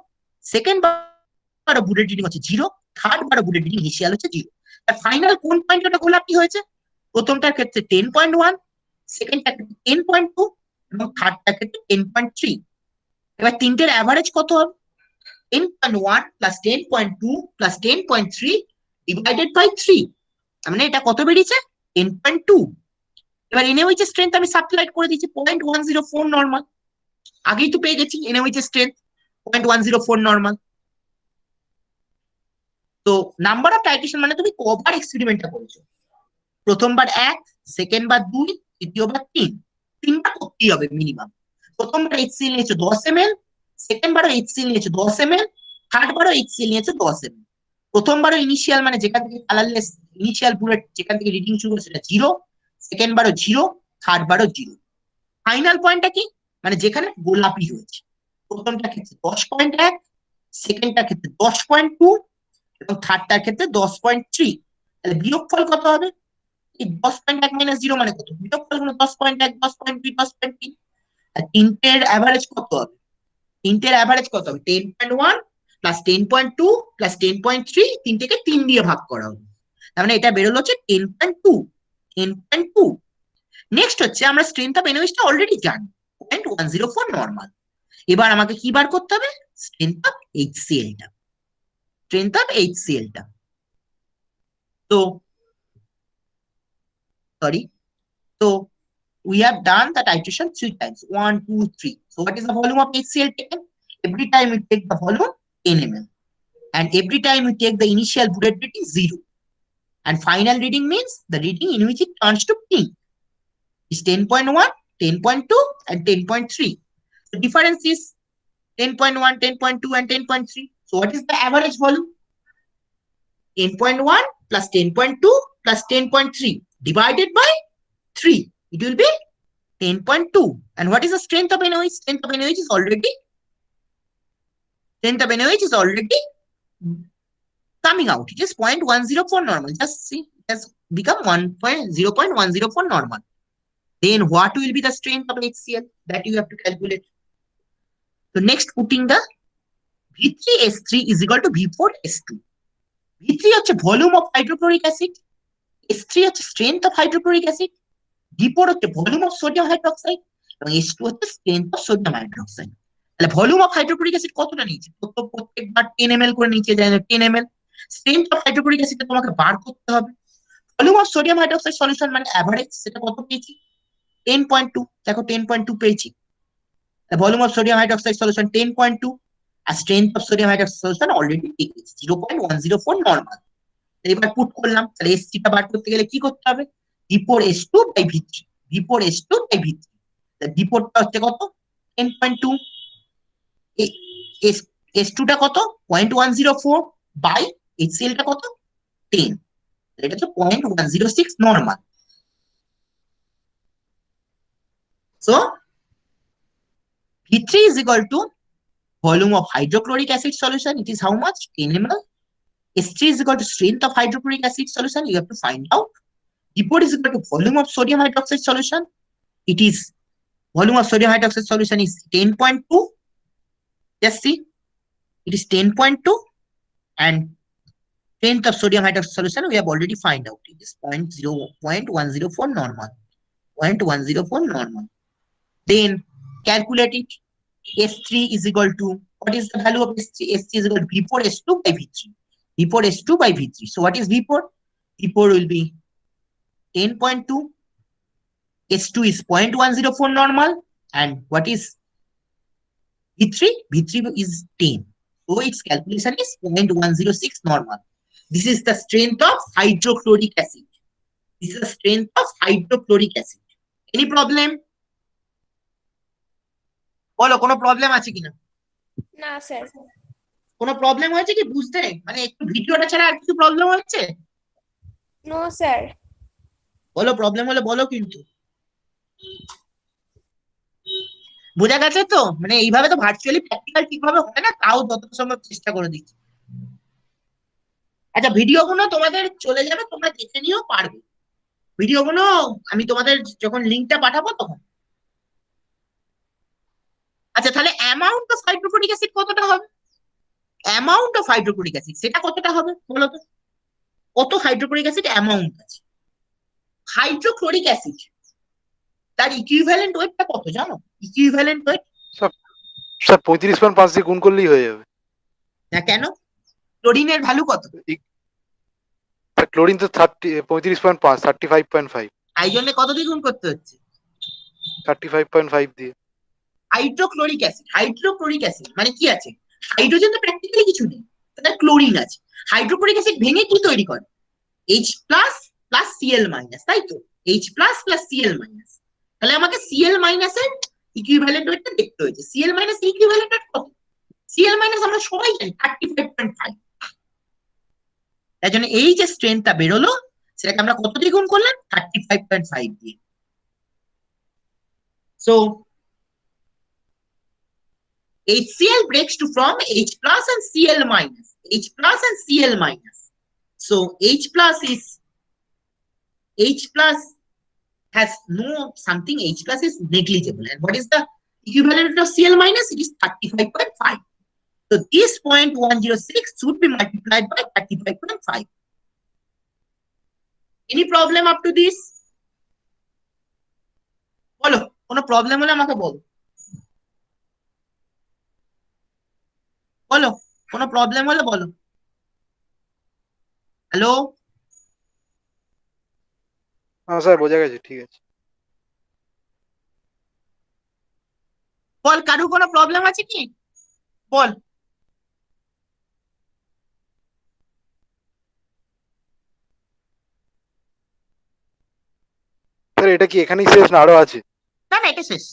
Speaker 1: সেকেন্ড বার বুডেড রিডিং হচ্ছে 0, থার্ড বার বুডেড রিডিং ইনিশিয়াল হচ্ছে 0। আর ফাইনাল কোন পয়েন্টটা গোলাপি হয়েছে? প্রথমটার ক্ষেত্রে 10.1, সেকেন্ডটার ক্ষেত্রে 10.2, এবং থার্ডটার ক্ষেত্রে 10.3। এবার তিনটের অ্যাভারেজ কত হবে? 10.1 প্লাস 10.2 প্লাস 10.3 ডিভাইডেড বাই 3, মানে এটা কত বেরিয়েছে? 10.2। এবার NaOH এর স্ট্রেংথ আমি সাবস্টিটিউট করে দিচ্ছি 0.104 নরমাল। আগেই তো পেয়ে গেছি NaOH এর স্ট্রেংথ 0.104 নরমাল। তো নাম্বার অফ টাইট্রেশন মানে তুমি কবার এক্সপেরিমেন্টটা করেছো। প্রথমবার 1, সেকেন্ড বার 2, তৃতীয়বার 3, তিনবার করতেই হবে মিনিমাম। প্রথমবার HCl নিয়েছো 10 ml, সেকেন্ড বারও HCl নিয়েছো 10 ml, থার্ড বারও HCl নিয়েছো 10 ml। প্রথমবারও ইনিশিয়াল, মানে যেখান থেকে কালারলেস ইনিশিয়াল বুলেট যেখান থেকে রিডিং শুরু করে সেটা 0, সেকেন্ড বারও 0, থার্ড বারও 0। ফাইনাল পয়েন্টটা কি? মানে যেখানে গোলাপি হয়েছে। প্রথমটার ক্ষেত্রে 10.1, সেকেন্ডটার ক্ষেত্রে 10.2, এবং থার্ডটার ক্ষেত্রে 10.3। তাহলে বিয়োগফল কত হবে? এই 10.1 মাইনাস 0 মানে কত? বিয়োগফল হলো 10.1, 10.2, 10.3। আর তিনটের অ্যাভারেজ কত হবে? তিনটের অ্যাভারেজ কত হবে? 10.1 প্লাস 10.2 প্লাস 10.3, তিনটেকে 3 দিয়ে ভাগ করা হবে। তার মানে এটা বেরোলো হচ্ছে 10.2। 10.2। নেক্সট হচ্ছে আমরা স্ট্রেংথ অফ NaOH টা অলরেডি জানি 0.104 নরমাল। এবার আমাকে কি বার করতে হবে? স্ট্রেংথ অফ HCl টা। স্ট্রেংথ অফ HCl টা। তো sorry, so we have done the titration 3 times, 1, 2, 3. So what is the volume of HCl taken? Every time we take the volume 10 ml, and every time we take the initial bullet reading 0, and final reading means the reading in which it turns to pink is 10.1, 10.2, and 10.3. The difference is 10.1, 10.2, and 10.3. So what is the average volume? 10.1 plus 10.2 plus 10.3 divided by 3. It will be 10.2. And what is the strength of NaOH? Strength of NaOH is already coming out. It is 0.104 normal. Just see, it has become 0.104 normal. Then what will be the strength of HCl? That you have to calculate. So next, putting the V3S3 is equal to V4S2. V3 হচ্ছে volume of hydrochloric acid, S3 হচ্ছে strength of hydrochloric acid, D4 হচ্ছে volume of sodium hydroxide, এবং S2 হচ্ছে strength of sodium hydroxide. তাহলে volume of hydrochloric acid কতটা নিচে, প্রত্যেকবার 10 ml করে নিচে যায়, 10 ml। স্ট্রেংথ অফ হাইড্রোক্লোরিক অ্যাসিডটা তোমাকে বার করতে হবে। Volume of sodium hydroxide solution মানে অ্যাভারেজ, সেটা কত পেয়েছি? 10.2। দেখো 10.2 পেয়েছি। Volume of sodium hydroxide solution 10.2, আর strength of sodium hydroxide solution already পেয়েছি 0.104 নর্মাল। এবার পুট করলাম, তাহলে S3 টা বার করতে গেলে কি করতে হবে? D4S2 by V3, D4S2 by V3। D4 টা হচ্ছে কত? 10.2, S2 টা কত? 0.104 বাই HCl টা কত? 10, এটা হচ্ছে 0.106 normal. So V3 is equal to volume of hydrochloric acid solution. It is how much? 10 ml. S3 is equal to strength of hydrochloric acid solution. You have to find out. D4 is equal to volume of sodium hydroxide solution. It is volume of sodium hydroxide solution is 10.2. Just see, it is 10.2, and strength of sodium hydroxide solution we have already find out. It is 0.104 normal. 0.104 normal. Then calculate it. S3 is equal to, what is the value of S3? S3 is equal to V4S2 by V3. V4S2 by V3. So what is V4? V4 will be 10.2. S2 is 0.104 normal. And what is V3? V3 is 10. So its calculation is 0.106 normal. This is the strength of hydrochloric acid. This is the strength of hydrochloric acid. Any problem? বলো, কোনো problem আছে কিনা?
Speaker 5: না sir.
Speaker 1: কোনো problem হয়েছে কি বুঝতে? মানে একটু ভিডিওটা ছাড়া আর কিছু প্রবলেম হচ্ছে?
Speaker 5: No sir.
Speaker 1: বলো, প্রবলেম হলে বলো কিন্তু। বোঝা গেছে তো? মানে এইভাবে তো ভার্চুয়ালি প্র্যাকটিক্যাল ঠিকভাবে হয় না, তাও যতটা সম্ভব চেষ্টা করে দিচ্ছি। আচ্ছা, ভিডিওগুলো তোমাদের চলে যাবে, তোমরা দেখে নিও, পারবে ভিডিওগুলো। আমি তোমাদের যখন লিঙ্কটা পাঠাবো তখন। আচ্ছা, তাহলে অ্যামাউন্ট অফ হাইড্রোক্লোরিক অ্যাসিড কতটা হবে? অ্যামাউন্ট অফ হাইড্রোক্লোরিক অ্যাসিড সেটা কতটা হবে বলো তো? কত হাইড্রোক্লোরিক অ্যাসিড অ্যামাউন্ট আছে? হাইড্রোক্লোরিক অ্যাসিড তার ইকুইভ্যালেন্ট ওয়েটটা কত জানো? Equivalent wait?
Speaker 2: স্যার 35.5 দিয়ে গুণ করলেই হয়ে যাবে।
Speaker 1: না কেন? ক্লোরিনের ভ্যালু কত?
Speaker 2: স্যার ক্লোরিন তো 35.5, 35.5,
Speaker 1: এই জন্য কত দিয়ে গুণ করতে হচ্ছে?
Speaker 2: 35.5 দিয়ে।
Speaker 1: হাইড্রোক্লোরিক অ্যাসিড, হাইড্রোক্লোরিক অ্যাসিড মানে কি আছে? হাইড্রোজেন তো প্র্যাকটিক্যালি কিছু নেই, তাহলে ক্লোরিন আছে। হাইড্রোক্লোরিক অ্যাসিড ভেঙে কি তৈরি করে? H plus plus Cl minus, তাই তো? H plus plus Cl minus. তাহলে আমাকে Cl মাইনাস এর ইকুইভ্যালেন্ট ওয়েটটা দেখতে হয়েছে। Cl মাইনাস ইকুইভ্যালেন্ট ওয়েট কত? Cl মাইনাস আমরা সবাই জানি 35.5। তার জন্য এই যে স্ট্রেংথটা বেরোলো সেটাকে আমরা কত দিয়ে গুণ করলাম? 35.5 দিয়ে। So HCl breaks to form H plus and Cl minus. H plus and Cl minus. So H plus has no something. H plus is negligible. And what is the equivalent of Cl minus? It is 35.5. So this 0.106 should be multiplied by 35.5. Any problem up to this? বলো, কোনো problem হলে আমাকে বলো। বলো, কোনো problem হলে বলো। Hello?
Speaker 2: হ্যাঁ স্যার বোঝা গেছে, ঠিক আছে।
Speaker 1: বল, কারো কোনো প্রবলেম আছে কি? বল।
Speaker 2: স্যার এটা কি এখানেই শেষ না আরো আছে?
Speaker 1: না না, এটা শেষ।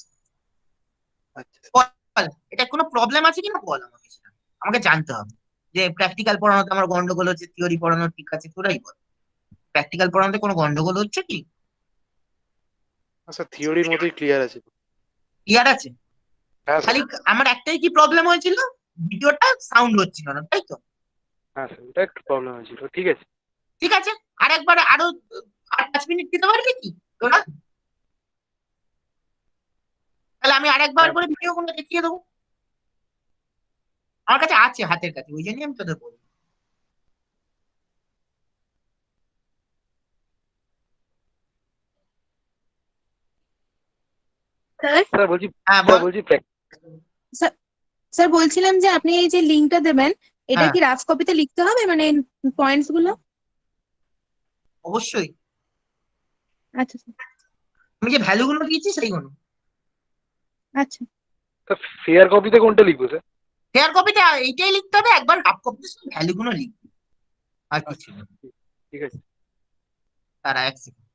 Speaker 2: আচ্ছা
Speaker 1: বল, এটা কোনো প্রবলেম আছে কিনা বল আমাকে, সেটা আমাকে জানতে হবে। যে প্র্যাকটিক্যাল পড়ানোতে আমার গন্ডগোল হচ্ছে, থিওরি পড়ানো ঠিক আছে, তোরাই বল প্র্যাকটিক্যাল পড়ানোতে কোনো গন্ডগোল হচ্ছে কি?
Speaker 2: স্যার থিওরির মতোই ক্লিয়ার আছে।
Speaker 1: ক্লিয়ার আছে?
Speaker 2: হ্যাঁ
Speaker 1: খালি
Speaker 2: স্যার।
Speaker 1: আমার একটাই কি প্রবলেম হয়েছিল, ভিডিওটা সাউন্ড হচ্ছিল না, তাই তো?
Speaker 2: হ্যাঁ স্যার ওটা একটু প্রবলেম হয়েছিল, ঠিক আছে।
Speaker 1: ঠিক আছে, আর একবার আরো 8-5 মিনিট দিতে পারবি কি তোরা? তাহলে আমি আরেকবার করে ভিডিও গুলো দেখিয়ে দেবো। আমার কাছে আছে, হাতের কাছে, ওই জন্যই আমি তোদের বলবো।
Speaker 2: স্যার বলছি
Speaker 1: হ্যাঁ
Speaker 2: স্যার
Speaker 1: বল।
Speaker 2: বলছি
Speaker 8: স্যার বলছিলাম যে আপনি এই যে লিঙ্কটা দেবেন এটা
Speaker 1: হ্যাঁ
Speaker 8: কি রাফ কপিতে লিখতে হবে মানে পয়েন্টস গুলো?
Speaker 1: অবশ্যই,
Speaker 8: আচ্ছা স্যার।
Speaker 1: আমি যে ভ্যালুগুলো দিয়েছি সেইগুলো।
Speaker 8: আচ্ছা
Speaker 2: ফেয়ার কপিতে কোনটা লিখবো স্যার?
Speaker 1: ফেয়ার কপিটা এইটাই লিখতে হবে, একবার হাফ কপিতে ভ্যালুগুলো লিখবি, আর কিছু না।
Speaker 2: ঠিক আছে।
Speaker 1: তারা এক second।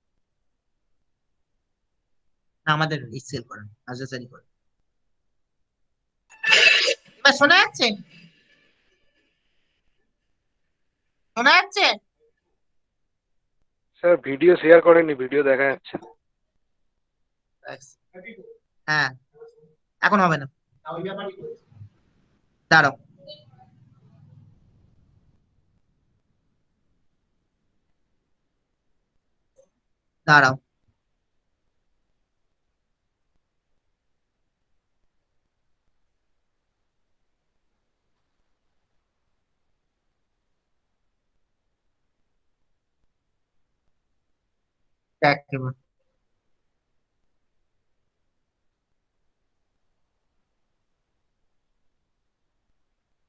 Speaker 1: না, আমাদের সেল করেন, আজাসারি করেন। এবার শোনা যাচ্ছে? শোনা যাচ্ছে?
Speaker 2: স্যার ভিডিও শেয়ার করেননি, ভিডিও দেখা যাচ্ছে।
Speaker 1: হ্যাঁ, এখন হবে না, দাঁড়াও। দাঁড়াও, দেখ এবার।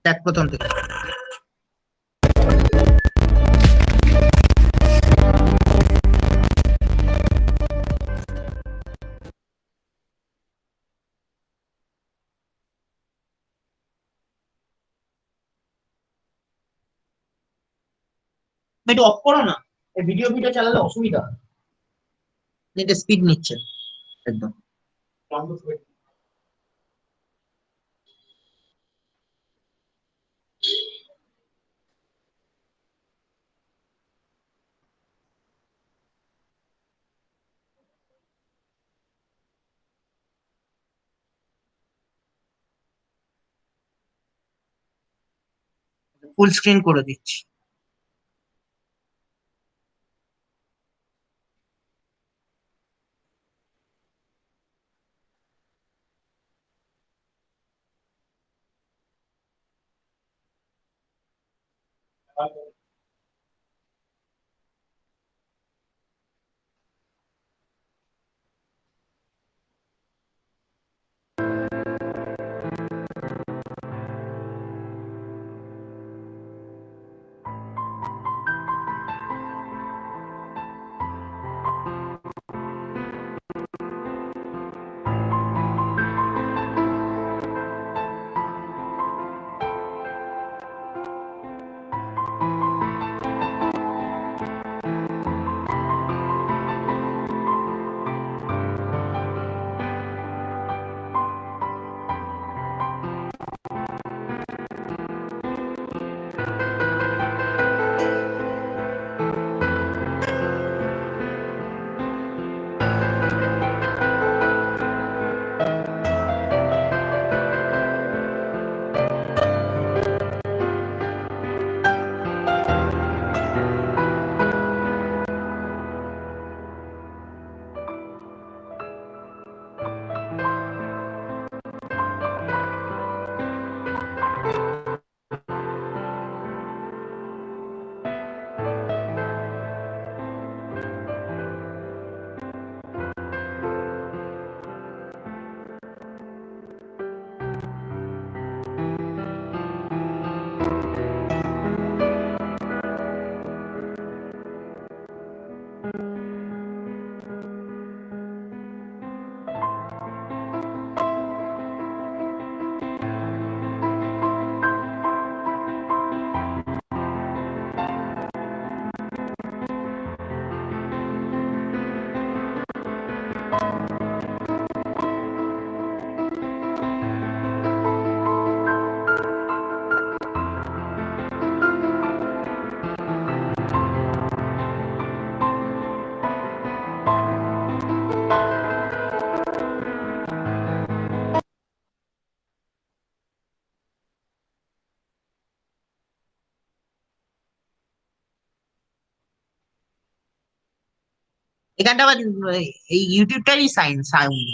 Speaker 1: দেখ প্রথম থেকে। একটু অফ করো না, ভিডিও ভিডিও চালালে অসুবিধা হয়, নেটের স্পিড নিচ্ছে একদম। ফুল স্ক্রিন করে দিচ্ছি। এখানটা আবার এই ইউটিউবটারই সাউন্ড।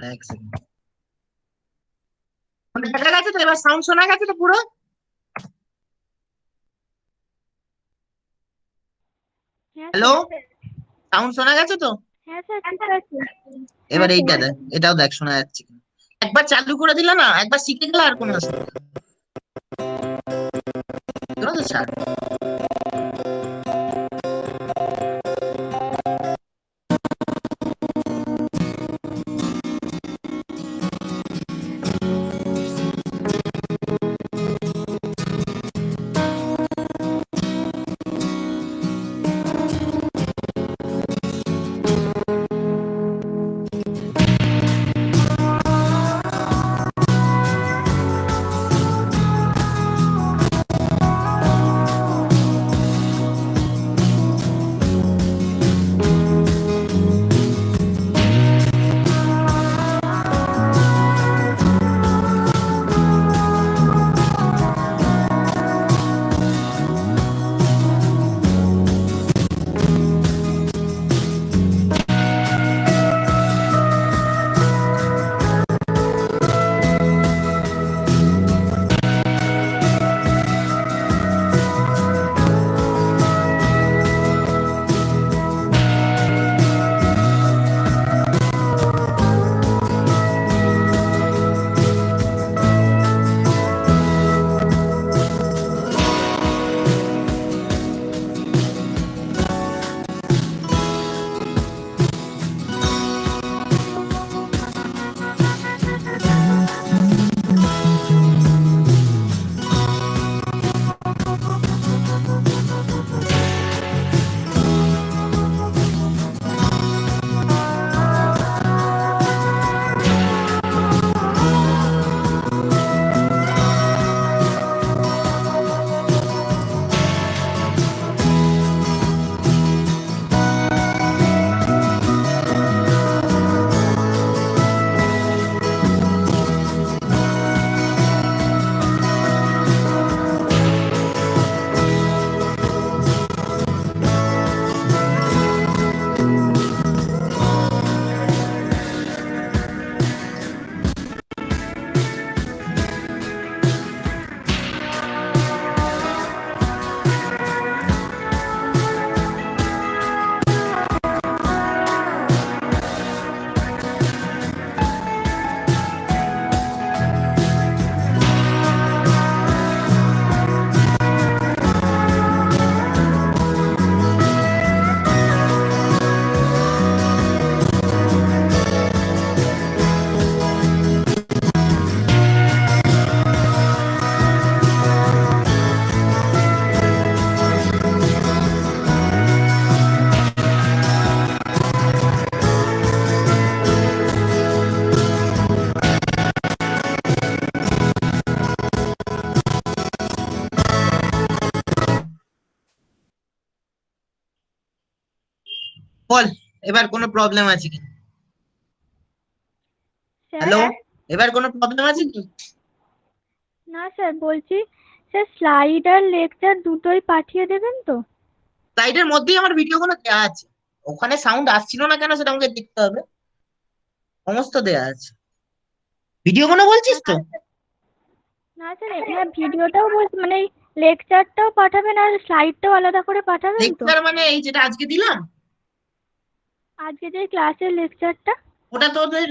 Speaker 1: এক সেকেন্ড, দেখা গেছে তো? এবার সাউন্ড শোনা গেছে তো পুরো? হ্যালো, সাউন্ড শোনা গেছে তো?
Speaker 5: হ্যাঁ স্যার ঠিক আছে।
Speaker 1: এবার এইটা দেখ, এটাও দেখ শোনা যাচ্ছে কিনা। একবার চালু করে দিলে না, একবার শিখে গেলে আর কোনো অসুবিধা নেই। চলো তো ছাড়। বল, এবার কোনো প্রবলেম আছে কি? হ্যালো, এবার কোনো প্রবলেম আছে কি?
Speaker 5: না স্যার বলছি, স্যার স্লাইড আর লেকচার দুটোই পাঠিয়ে দেবেন তো?
Speaker 1: সাইডের মধ্যেই আমার ভিডিওগুলো দেওয়া আছে। ওখানে সাউন্ড আসছিল না কেন সেটা আমাকে দেখতে হবে। সমস্ত দেওয়া আছে। ভিডিওগুলো বলছিস তো?
Speaker 5: না স্যার এখানে ভিডিওটাও বলছি, মানে লেকচারটাও পাঠাবেন আর স্লাইডটাও আলাদা করে পাঠাবেন তো?
Speaker 1: লেকচার মানে এই যেটা আজকে দিলাম?
Speaker 5: আজকে যে ক্লাসের লেকচারটা।
Speaker 1: ওটা তোদের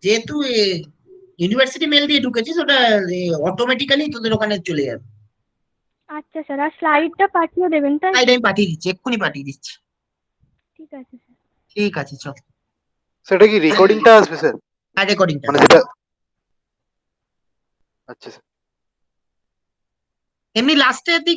Speaker 1: যেহেতু ইউনিভার্সিটি মেল দিয়ে ঢুকেছিস, ওটা অটোমেটিক্যালি তোদের ওখানে চলে যাবে।
Speaker 5: আচ্ছা স্যার, আর স্লাইডটা পাঠিয়ে দেবেন তাই তো?
Speaker 1: সাইড আমি পাঠিয়ে দিচ্ছি, এক্ষুনি পাঠিয়ে দিচ্ছি।
Speaker 5: ঠিক আছে স্যার।
Speaker 1: ঠিক আছে, চল।
Speaker 2: সেটা কি রেকর্ডিংটা আসবে স্যার?
Speaker 1: আর রেকর্ডিংটা
Speaker 2: মানে যেটা, আচ্ছা স্যার।
Speaker 1: এমনি লাস্টের দিকে